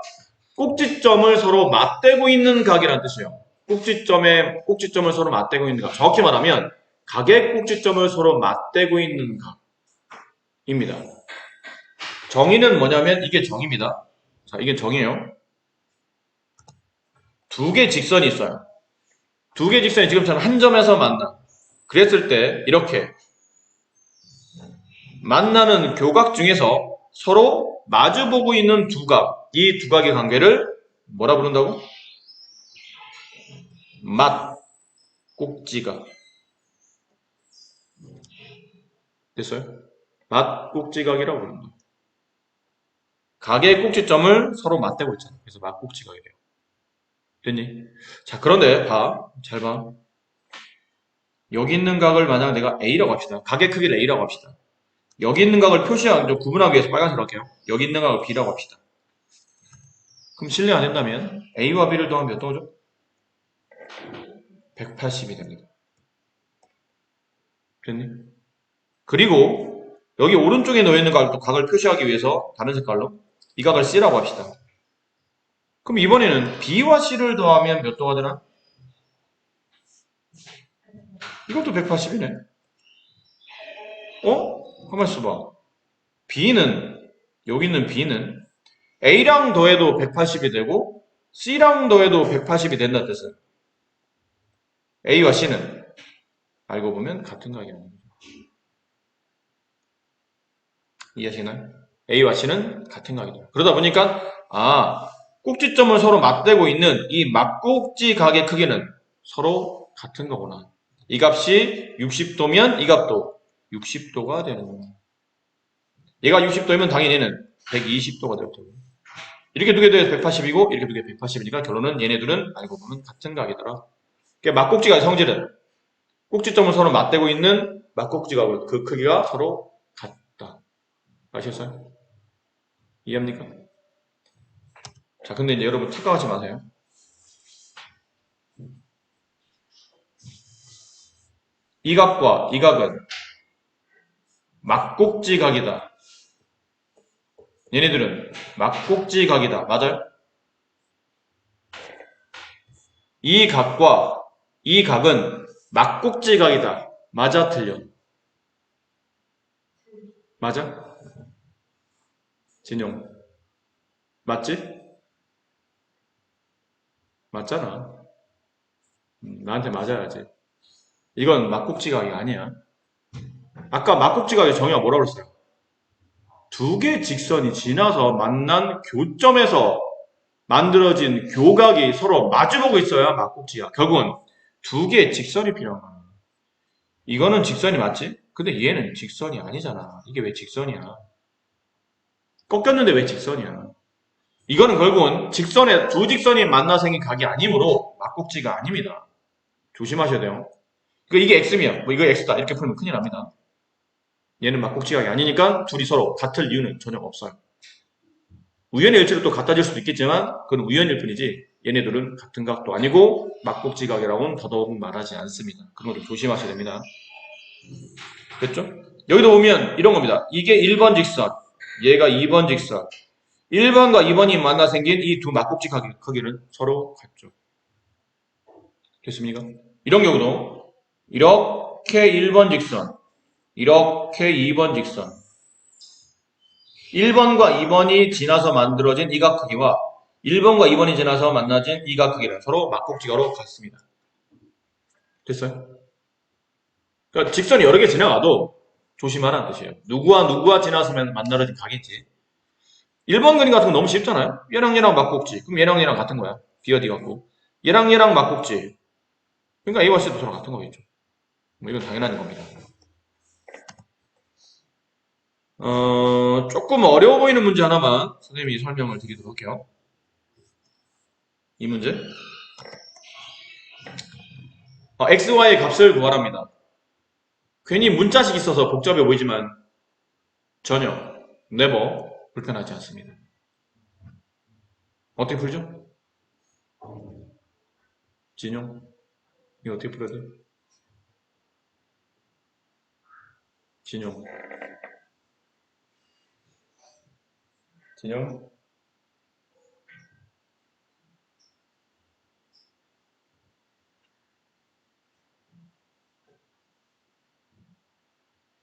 꼭지점을 서로 맞대고 있는 각이라는 뜻이에요. 꼭지점을 서로 맞대고 있는 각. 정확히 말하면 각의 꼭지점을 서로 맞대고 있는 각입니다. 정의는 뭐냐면 이게 정의입니다. 자, 이게 정의예요. 두 개 직선이 있어요. 두 개 직선이 지금처럼 한 점에서 만나. 그랬을 때 이렇게 만나는 교각 중에서 서로 마주보고 있는 두 각. 이 두 각의 관계를 뭐라 부른다고? 맞꼭지각. 됐어요? 맞꼭지각이라고 부릅니다. 각의 꼭지점을 서로 맞대고 있잖아. 그래서 맞꼭지각이래요. 됐니? 자, 그런데 잘 봐. 여기 있는 각을 만약 내가 A라고 합시다. 각의 크기를 A라고 합시다. 여기 있는 각을 좀 구분하기 위해서 빨간색으로 할게요. 여기 있는 각을 B라고 합시다. 그럼 실례 안 된다면 A와 B를 더하면 몇 도죠? 180이 됩니다. 됐니? 그리고 여기 오른쪽에 놓여있는 각을 표시하기 위해서 다른 색깔로 이 각을 C라고 합시다. 그럼 이번에는 B와 C를 더하면 몇 도가 되나? 이것도 180이네. 가만 있어봐. 여기 있는 B는 A랑 더해도 180이 되고 C랑 더해도 180이 된다는 뜻은 A와 C는 알고 보면 같은 각이라는 거죠. 이해하시나요? A와 C는 같은 각이다. 그러다 보니까 꼭지점을 서로 맞대고 있는 이 맞꼭지 각의 크기는 서로 같은 거구나. 이 값이 60도면 이 값도 60도가 되는 거야. 얘가 60도면 당연히 얘는 120도가 될 테고. 이렇게 두 개 더해서 180이고 이렇게 두 개 180이니까 결론은 얘네들은 알고 보면 같은 각이더라. 그러니까 맞꼭지각의 성질은 꼭지점을 서로 맞대고 있는 맞꼭지각의 그 크기가 서로 같다. 아셨어요? 이해합니까? 자, 근데 이제 여러분 착각하지 마세요. 이 각과 이 각은 막꼭지각이다. 얘네들은 막꼭지각이다. 맞아요? 이 각과 이 각은 막꼭지각이다. 맞아, 틀려? 맞아? 진용. 맞지? 맞잖아. 나한테 맞아야지. 이건 막꼭지각이 아니야. 아까 막꼭지각의 정의가 뭐라고 그랬어요? 두 개의 직선이 지나서 만난 교점에서 만들어진 교각이 서로 마주보고 있어야 막꼭지야. 결국은 두 개의 직선이 필요한 거야. 이거는 직선이 맞지? 근데 얘는 직선이 아니잖아. 이게 왜 직선이야? 꺾였는데 왜 직선이야? 이거는 결국은 두 직선이 만나 생긴 각이 아니므로 막꼭지가 아닙니다. 조심하셔야 돼요. 이게 x면 이거 x다 이렇게 풀면 큰일 납니다. 얘는 막꼭지각이 아니니까 둘이 서로 같을 이유는 전혀 없어요. 우연의 일치로 또 같아질 수도 있겠지만 그건 우연일 뿐이지 얘네들은 같은 각도 아니고 막꼭지각이라고는 더더욱 말하지 않습니다. 그런 것도 조심하셔야 됩니다. 됐죠? 여기도 보면 이런 겁니다. 이게 1번 직선, 얘가 2번 직선. 1번과 2번이 만나 생긴 이 두 막꼭지 크기는 서로 같죠. 됐습니까? 이런 경우도 이렇게 1번 직선, 이렇게 2번 직선. 1번과 2번이 지나서 만들어진 이 각 크기와 1번과 2번이 지나서 만나진 이 각 크기는 서로 막꼭지가로 같습니다. 됐어요? 그러니까 직선이 여러 개 지나가도 조심하라는 뜻이에요. 누구와 지나서 만들어진 각인지. 1번 그림 같은 거 너무 쉽잖아요? 얘랑 막꼭지. 그럼 얘랑 같은 거야. 비어디 같고. 얘랑 막꼭지. 그러니까 A와 C도 서로 같은 거겠죠. 뭐 이건 당연한 겁니다. 조금 어려워 보이는 문제 하나만 선생님이 설명을 드리도록 할게요. 이 문제. XY의 값을 구하랍니다. 괜히 문자식 있어서 복잡해 보이지만 전혀, never 불편하지 않습니다. 어떻게 풀죠? 진용? 이거 어떻게 풀어야 돼요? 진용. 진용?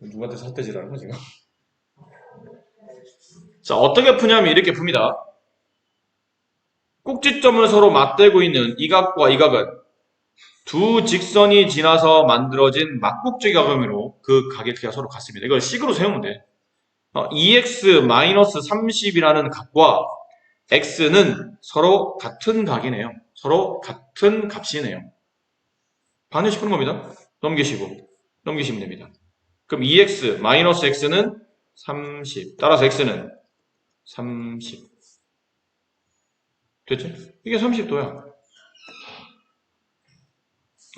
누구한테 삿대질하는 거지, 지금? 자, 어떻게 푸냐면 이렇게 풉니다. 꼭지점을 서로 맞대고 있는 이 각과 이 각은 두 직선이 지나서 만들어진 막꼭지 각음으로 그 각의 크기가 서로 같습니다. 이걸 식으로 세우면 돼. 2x-30이라는 각과 x는 서로 같은 각이네요. 서로 같은 값이네요. 반드시 푸는 겁니다. 넘기시면 됩니다. 그럼 2x 마이너스 x는 30. 따라서 x는 30. 됐죠? 이게 30도야.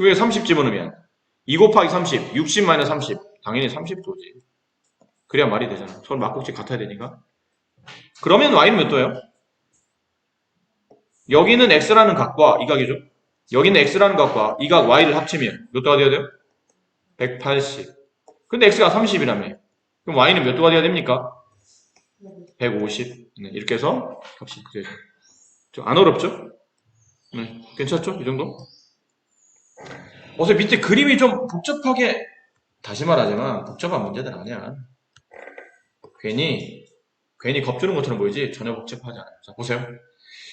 왜 30 집어넣으면 2 곱하기 30, 60 마이너스 30. 당연히 30도지. 그래야 말이 되잖아. 서로 막국지 같아야 되니까. 그러면 y는 몇 도예요? 여기는 x라는 각과 이 각이죠. 여기는 x라는 각과 이 각 y를 합치면 몇 도가 되어야 돼요? 180. 근데 x가 30이라며. 그럼 y는 몇 도가 되어야 됩니까? 150. 네, 이렇게 해서 값이 그려져. 안 어렵죠? 네, 괜찮죠? 이 정도? 어차피 밑에 그림이 좀 복잡하게, 다시 말하지만 복잡한 문제들 아니야. 괜히 겁주는 것처럼 보이지 전혀 복잡하지 않아요. 자, 보세요.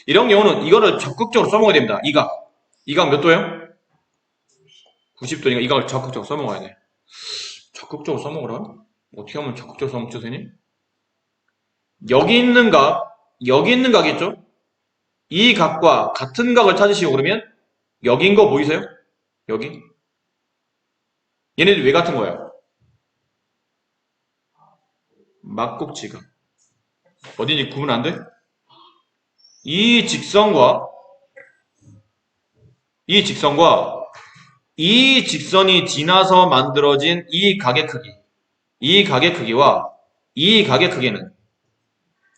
이런 경우는 이거를 적극적으로 써먹어야 됩니다. 이 각 몇 도예요? 90도니까 이 각을 적극적으로 써먹어야 돼. 적극적으로 써먹으라? 어떻게 하면 적극적으로 써먹죠, 선생님? 여기 있는 각 있죠? 이 각과 같은 각을 찾으시고 그러면 여기인 거 보이세요? 여기? 얘네들 왜 같은 거예요? 막국지각. 어딘지 구분 안 돼? 이 직선과 이 직선이 지나서 만들어진 이 각의 크기와 이 각의 크기는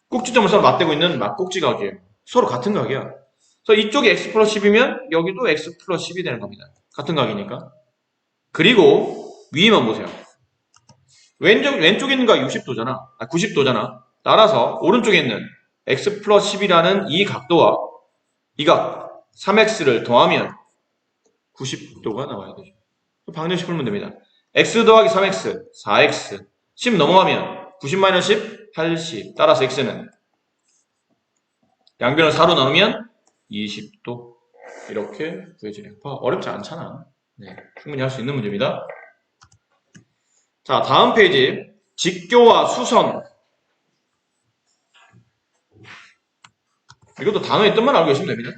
꼭지점을 서로 맞대고 있는 막국지각이에요. 서로 같은 각이야. 그래서 이쪽이 x 플러스 10이면 여기도 x 플러스 10이 되는 겁니다. 같은 각이니까. 그리고 위만 보세요. 왼쪽에 있는 각 60도잖아. 90도잖아. 따라서 오른쪽에 있는 x 플러스 10이라는 이 각도와 이 각 3x를 더하면 90도가 나와야 되죠. 방정식 풀면 됩니다. x 더하기 3x 4x 10 넘어가면 90-10 80. 따라서 x는 양변을 4로 나누면 20도. 이렇게 구해지네요. 어렵지 않잖아. 네, 충분히 할 수 있는 문제입니다. 자, 다음 페이지. 직교와 수선. 이것도 단어의 뜻만 알고 계시면 됩니다.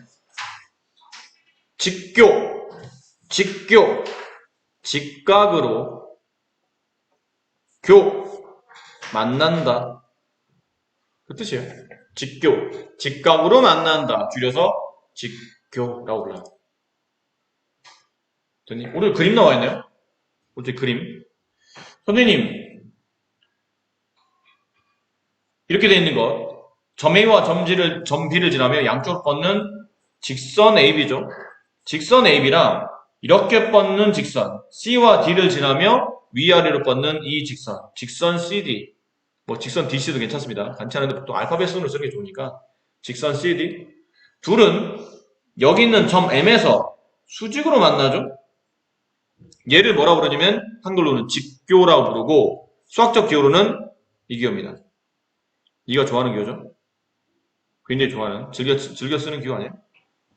직교, 직각으로 만난다. 그 뜻이에요. 직각으로 만난다. 줄여서 직교라고 불러요. 오늘 그림 나와 있네요. 어째 그림? 선생님, 이렇게 돼 있는 것. 점 A와 점 B를 지나며 양쪽으로 뻗는 직선 AB죠. 직선 AB랑 이렇게 뻗는 직선 C와 D를 지나며 위아래로 뻗는 이 직선 CD, 뭐 직선 DC도 괜찮습니다. 괜찮은데 보통 알파벳 순으로 쓰는 게 좋으니까 직선 CD. 둘은 여기 있는 점 M에서 수직으로 만나죠. 얘를 뭐라고 부르냐면 한글로는 직교라고 부르고 수학적 기호로는 이 기호입니다. 이가 좋아하는 기호죠. 굉장히 좋아하는, 즐겨 쓰는 기호 아니에요?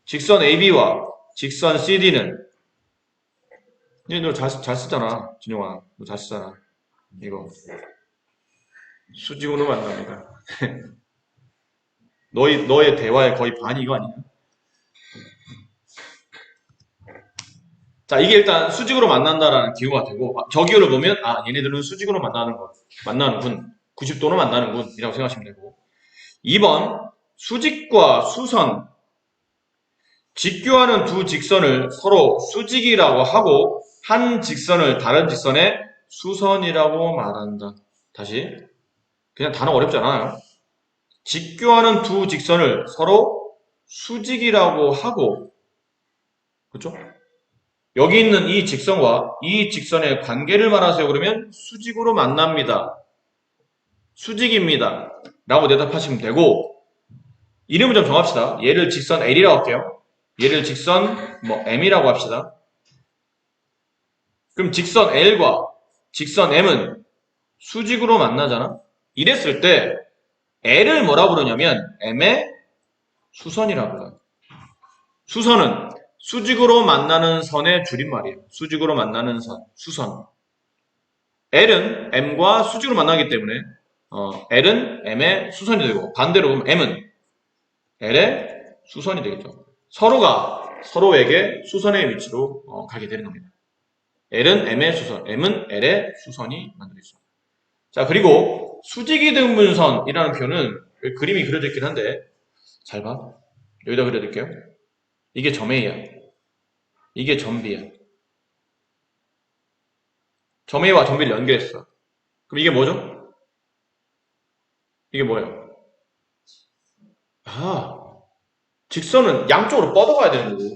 직선 AB와 직선 CD는 너 잘 쓰잖아, 진용아. 너 잘 쓰잖아. 이거 수직으로 만납니다. 너의 대화의 거의 반이 이거 아니야? 자, 이게 일단 수직으로 만난다라는 기호가 되고, 저 기호를 보면, 얘네들은 수직으로 만나는군. 90도로 만나는군. 이라고 생각하시면 되고. 2번, 수직과 수선. 직교하는 두 직선을 서로 수직이라고 하고, 한 직선을 다른 직선의 수선이라고 말한다. 다시. 그냥 단어 어렵지 않아요. 직교하는 두 직선을 서로 수직이라고 하고, 그렇죠? 여기 있는 이 직선과 이 직선의 관계를 말하세요. 그러면 수직으로 만납니다. 수직입니다. 라고 대답하시면 되고, 이름을 좀 정합시다. 얘를 직선 L이라고 할게요. 얘를 직선 M이라고 합시다. 그럼 직선 L과 직선 M은 수직으로 만나잖아. 이랬을 때 L을 뭐라 부르냐면 M의 수선이라고 불러요. 수선은 수직으로 만나는 선의 줄임말이에요. 수직으로 만나는 선, 수선. L은 M과 수직으로 만나기 때문에 L은 M의 수선이 되고, 반대로 보면 M은 L의 수선이 되겠죠. 서로가 서로에게 수선의 위치로 가게 되는 겁니다. L은 M의 수선, M은 L의 수선이 만들어져 있습니다. 자, 그리고 수직이등분선이라는 표현은 그림이 그려져 있긴 한데 잘 봐. 여기다 그려드릴게요. 이게 점 A야. 이게 점 B야. 점 A와 점 B를 연결했어. 그럼 이게 뭐죠? 이게 뭐예요? 아, 직선은 양쪽으로 뻗어가야 되는 거고.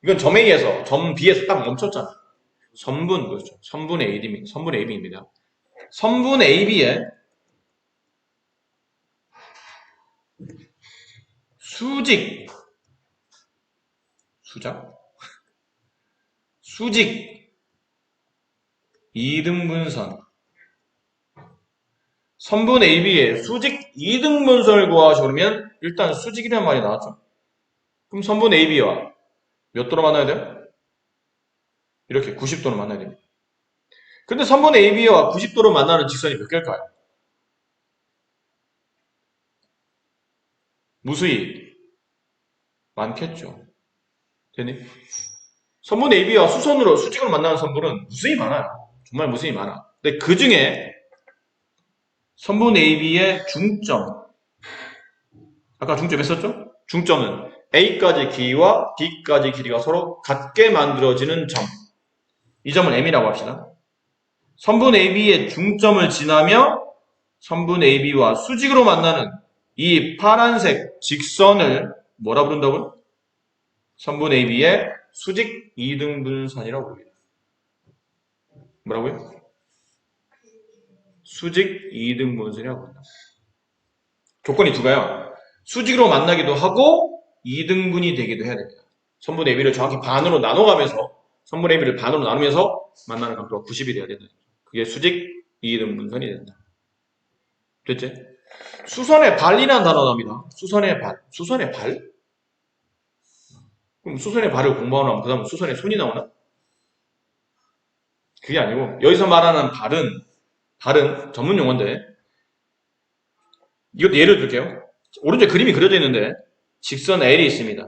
이건 점 A에서 점 B에서 딱 멈췄잖아. 선분, 그렇죠. 선분의 AB입니다. 선분의 AB입니다. 선분 AB에 수직, 수직 이등분선. 선분 AB에 수직 이등분선을 구하시고 그러면 일단 수직이라는 말이 나왔죠. 그럼 선분 AB와 몇 도로 만나야 돼요? 이렇게 90도로 만나야 됩니다. 근데 선분 AB와 90도로 만나는 직선이 몇 개일까요? 무수히 많겠죠. 되니? 선분 AB와 수선으로 수직으로 만나는 선분은 무수히 많아요. 정말 무수히 많아. 근데 그 중에 선분 AB의 중점, 아까 중점 했었죠? 중점은 A까지 길이와 B까지 길이가 서로 같게 만들어지는 점. 이 점을 M이라고 합시다. 선분 AB의 중점을 지나며 선분 AB와 수직으로 만나는 이 파란색 직선을 뭐라 부른다고요? 선분 AB의 수직 이등분선이라고 부릅니다. 뭐라고요? 수직 이등분선이라고 부른다. 조건이 두 가요. 수직으로 만나기도 하고 이등분이 되기도 해야 됩니다. 선분 AB를 정확히 반으로 나눠가면서 선분 AB를 반으로 나누면서 만나는 각도가 90이 돼야 된다. 그게 수직 이등분선이 된다. 됐지? 수선의 발이라는 단어가 나옵니다. 수선의 발. 수선의 발? 그럼 수선의 발을 공부하면 그 다음 수선의 손이 나오나? 그게 아니고 여기서 말하는 발은 전문 용어인데 이것도 예를 들게요. 오른쪽에 그림이 그려져 있는데 직선 L이 있습니다.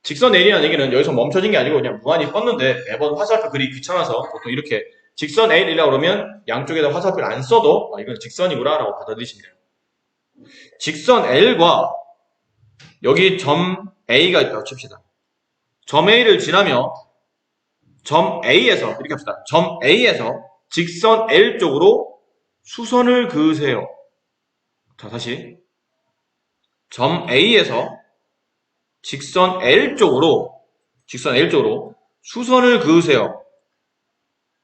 직선 L이라는 얘기는 여기서 멈춰진 게 아니고 그냥 무한히 뻗는데 매번 화살표 그리기 귀찮아서 보통 이렇게 직선 L이라고 그러면 양쪽에다 화살표를 안 써도 이건 직선이구나 라고 받아들이시면 돼요. 직선 L과 여기 점 A가 있다고 칩시다. 점 A를 지나며 점 A에서 이렇게 합시다. 점 A에서 직선 L 쪽으로 수선을 그으세요. 자, 다시 점 A에서 직선 L 쪽으로 수선을 그으세요.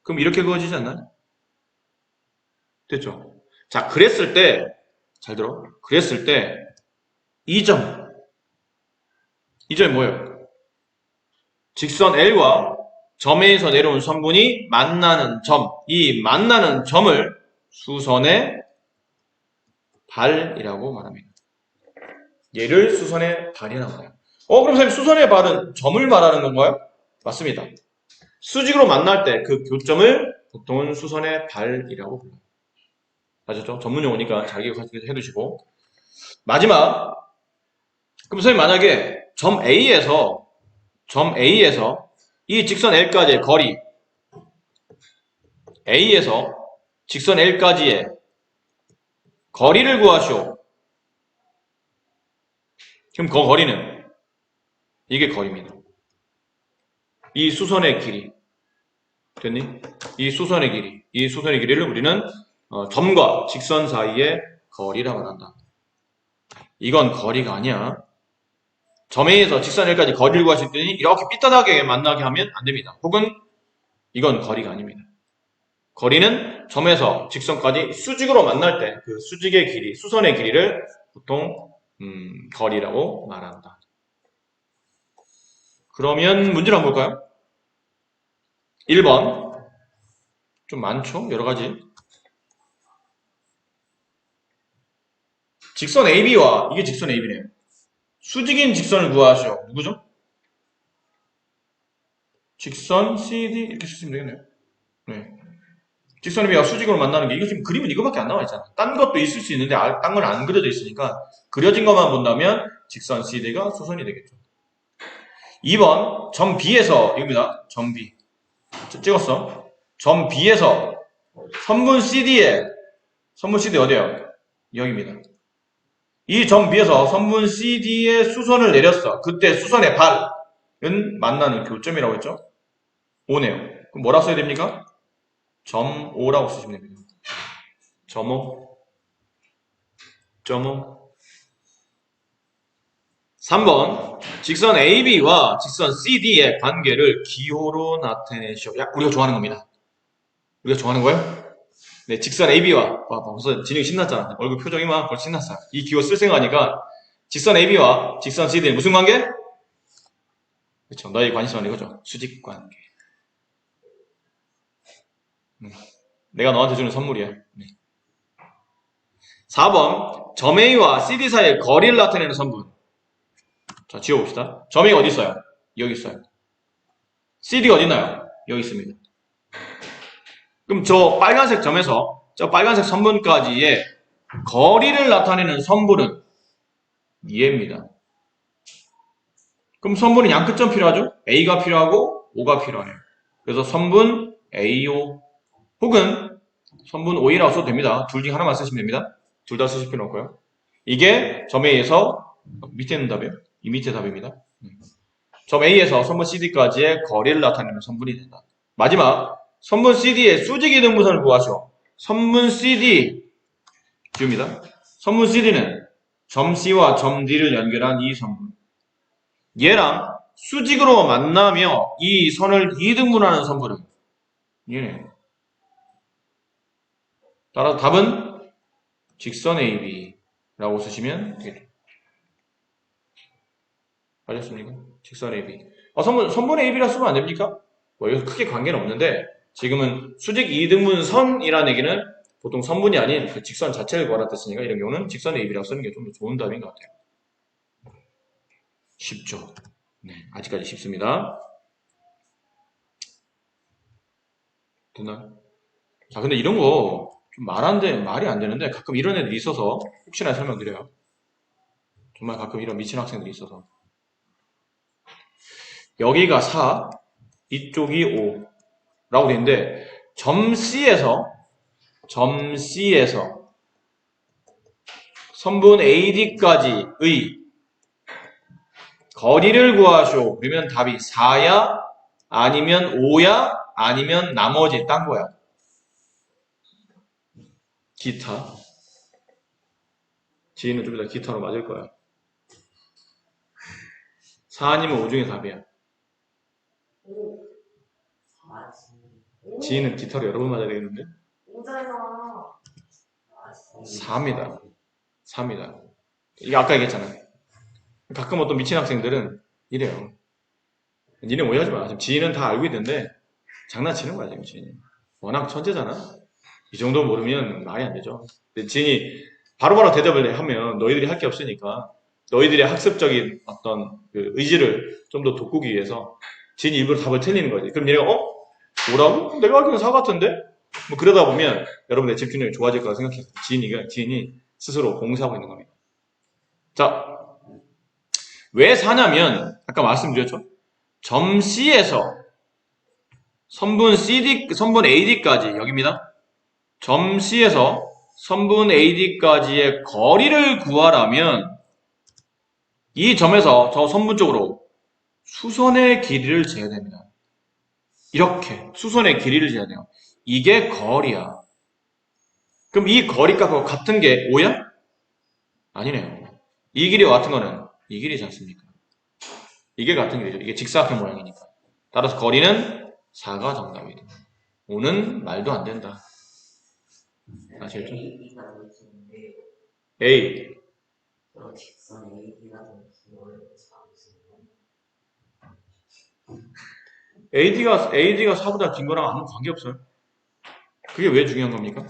그럼 이렇게 그어지지 않나요? 됐죠? 자, 그랬을 때 잘 들어. 그랬을 때 이 점이 뭐예요? 직선 L과 점 A에서 내려온 선분이 만나는 점, 이 만나는 점을 수선의 발이라고 말합니다. 얘를 수선의 발이라고 해요. 그럼 선생님 수선의 발은 점을 말하는 건가요? 맞습니다. 수직으로 만날 때 그 교점을 보통은 수선의 발이라고 불러요. 아셨죠? 전문 용어니까 잘 기억해 두시고. 마지막. 그럼 선생님 만약에 점 A에서 이 직선 L까지의 거리 A에서 직선 L까지의 거리를 구하시오. 그럼 그 거리는 이게 거리입니다. 이 수선의 길이 됐니? 이 수선의 길이를 우리는 점과 직선 사이의 거리라고 한다. 이건 거리가 아니야. 점 A에서 직선 L까지 거리를 구하실 때니 이렇게 삐뚤하게 만나게 하면 안 됩니다. 혹은 이건 거리가 아닙니다. 거리는 점에서 직선까지 수직으로 만날 때 그 수직의 길이, 수선의 길이를 보통 거리라고 말한다. 그러면 문제를 한번 볼까요? 1번. 좀 많죠? 여러 가지. 직선 AB와 이게 직선 AB네요. 수직인 직선을 구하시오. 누구죠? 직선 CD 이렇게 쓰시면 되겠네요. 네. 직선 AB와 수직으로 만나는 게 이거 지금 그림은 이거밖에 안 나와 있잖아. 딴 것도 있을 수 있는데 딴 건 안 그려져 있으니까 그려진 것만 본다면 직선 CD가 수선이 되겠죠. 2번 점 B에서 여기입니다. 점 B. 찍었어. 점 B에서 선분 CD 어디에요? 여기입니다. 이 점 B에서 선분 CD에 수선을 내렸어. 그때 수선의 발은 만나는 교점이라고 했죠? O네요. 그럼 뭐라 써야 됩니까? 점 O라고 쓰시면 됩니다. 점 O. 점 O. 3번 직선 AB와 직선 CD의 관계를 기호로 나타내시오. 야, 우리가 좋아하는 겁니다. 우리가 좋아하는 거예요? 네, 직선 AB와 벌써 진영이 신났잖아. 얼굴 표정이 막 벌써 신났어요. 이 기호 쓸 생각하니까 직선 AB와 직선 CD의 무슨 관계? 그렇죠. 너희 관심은 이거죠. 수직 관계. 내가 너한테 주는 선물이야. 네. 4번 점 A와 CD 사이의 거리를 나타내는 선분. 자, 지워봅시다. 점 A 어디 있어요? 여기 있어요. CD가 어디 있나요? 여기 있습니다. 그럼 저 빨간색 점에서 저 빨간색 선분까지의 거리를 나타내는 선분은 얘입니다. 그럼 선분은 양끝점 필요하죠? A가 필요하고 O가 필요하네요. 그래서 선분 AO 혹은 선분 OA라고 써도 됩니다. 둘 중에 하나만 쓰시면 됩니다. 둘 다 쓰실 필요 없고요. 이게 점 A에서 밑에 있는 답이에요. 이 밑에 답입니다. 점 A에서 선분 CD까지의 거리를 나타내는 선분이 된다. 마지막 선분 CD의 수직이 등분선을 구하시오. 선분 CD 지웁니다. 선분 CD는 점 C와 점 D를 연결한 이 선분. 얘랑 수직으로 만나며 이 선을 2등분하는 선분은 얘네요. 따라서 답은 직선 AB라고 쓰시면 되겠죠. 알겠습니까? 직선 AB. 선분 AB라 쓰면 안 됩니까? 뭐 여기서 크게 관계는 없는데 지금은 수직 2등분 선이라는 얘기는 보통 선분이 아닌 그 직선 자체를 구하라 뜻이니까 이런 경우는 직선 AB라고 쓰는 게 좀 더 좋은 답인 것 같아요. 쉽죠? 네, 아직까지 쉽습니다. 됐나요? 자, 근데 이런 거 좀 말이 안 되는데 가끔 이런 애들이 있어서 혹시나 설명드려요. 정말 가끔 이런 미친 학생들이 있어서 여기가 4, 이쪽이 5 라고 되어 있는데 점 C에서 선분 AD까지의 거리를 구하시오. 그러면 답이 4야 아니면 5야 아니면 나머지 딴 거야. 기타. 지인은 좀 이따 기타로 맞을 거야. 4 아니면 5 중에 답이야. 지인은 기타로 여러 번 맞아야 되겠는데? 4입니다. 4입니다. 이게 아까 얘기했잖아요. 가끔 어떤 미친 학생들은 이래요. 니네 오해하지 마. 지금 지인은 다 알고 있는데 장난치는 거야, 지금 지인이. 워낙 천재잖아. 이 정도 모르면 말이 안 되죠. 근데 지인이 바로바로 대답을 하면 너희들이 할 게 없으니까 너희들의 학습적인 어떤 그 의지를 좀 더 돋구기 위해서 지인이 일부러 답을 틀리는 거지. 그럼 얘가 뭐라고? 내가 하기는 4 같은데? 뭐 그러다 보면 여러분의 집중력이 좋아질 거라 생각해서 지인이 스스로 공사하고 있는 겁니다. 자, 왜 4냐면 아까 말씀드렸죠? 점 C에서 선분 AD까지 여기입니다. 점 C에서 선분 AD까지의 거리를 구하라면 이 점에서 저 선분 쪽으로 수선의 길이를 재야 됩니다. 이렇게 수선의 길이를 재야 돼요. 이게 거리야. 그럼 이 거리값과 같은 게 5야? 아니네요. 이 길이와 같은 거는 이 길이지 않습니까? 이게 같은 길이죠. 이게 직사각형 모양이니까. 따라서 거리는 4가 정답이 됩니다. 5는 말도 안 된다. 아시겠죠? A. AD가 4보다 긴 거랑 아무 관계없어요. 그게 왜 중요한 겁니까?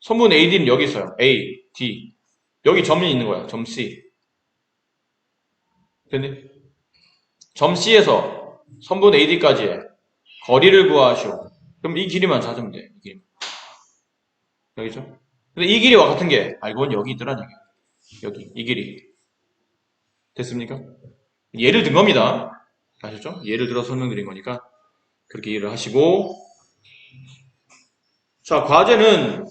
선분 AD는 여기 있어요. A, D. 여기 점이 있는 거야. 점 C. 됐니? 점 C에서 선분 AD까지의 거리를 구하시오. 그럼 이 길이만 찾으면 돼. 이 길이. 여기죠? 근데 이 길이와 같은 게 알고 보니 여기 있더란 얘기야. 여기 이 길이. 됐습니까? 예를 든 겁니다. 아셨죠? 예를 들어 설명드린 거니까 그렇게 이해를 하시고, 자, 과제는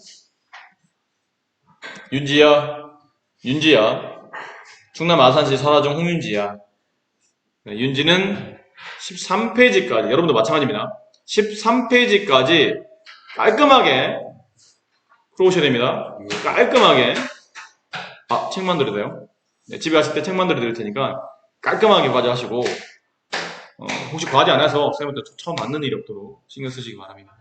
윤지야, 충남 아산시 설화정 홍윤지야. 윤지는 13페이지까지, 여러분도 마찬가지입니다. 13페이지까지 깔끔하게 풀어오셔야 됩니다. 깔끔하게. 책 만들어도요. 네, 집에 가실 때 책 만들어 드릴 테니까 깔끔하게 과제하시고, 혹시 과제 안 해서 쌤한테 처음 맞는 일이 없도록 신경 쓰시기 바랍니다.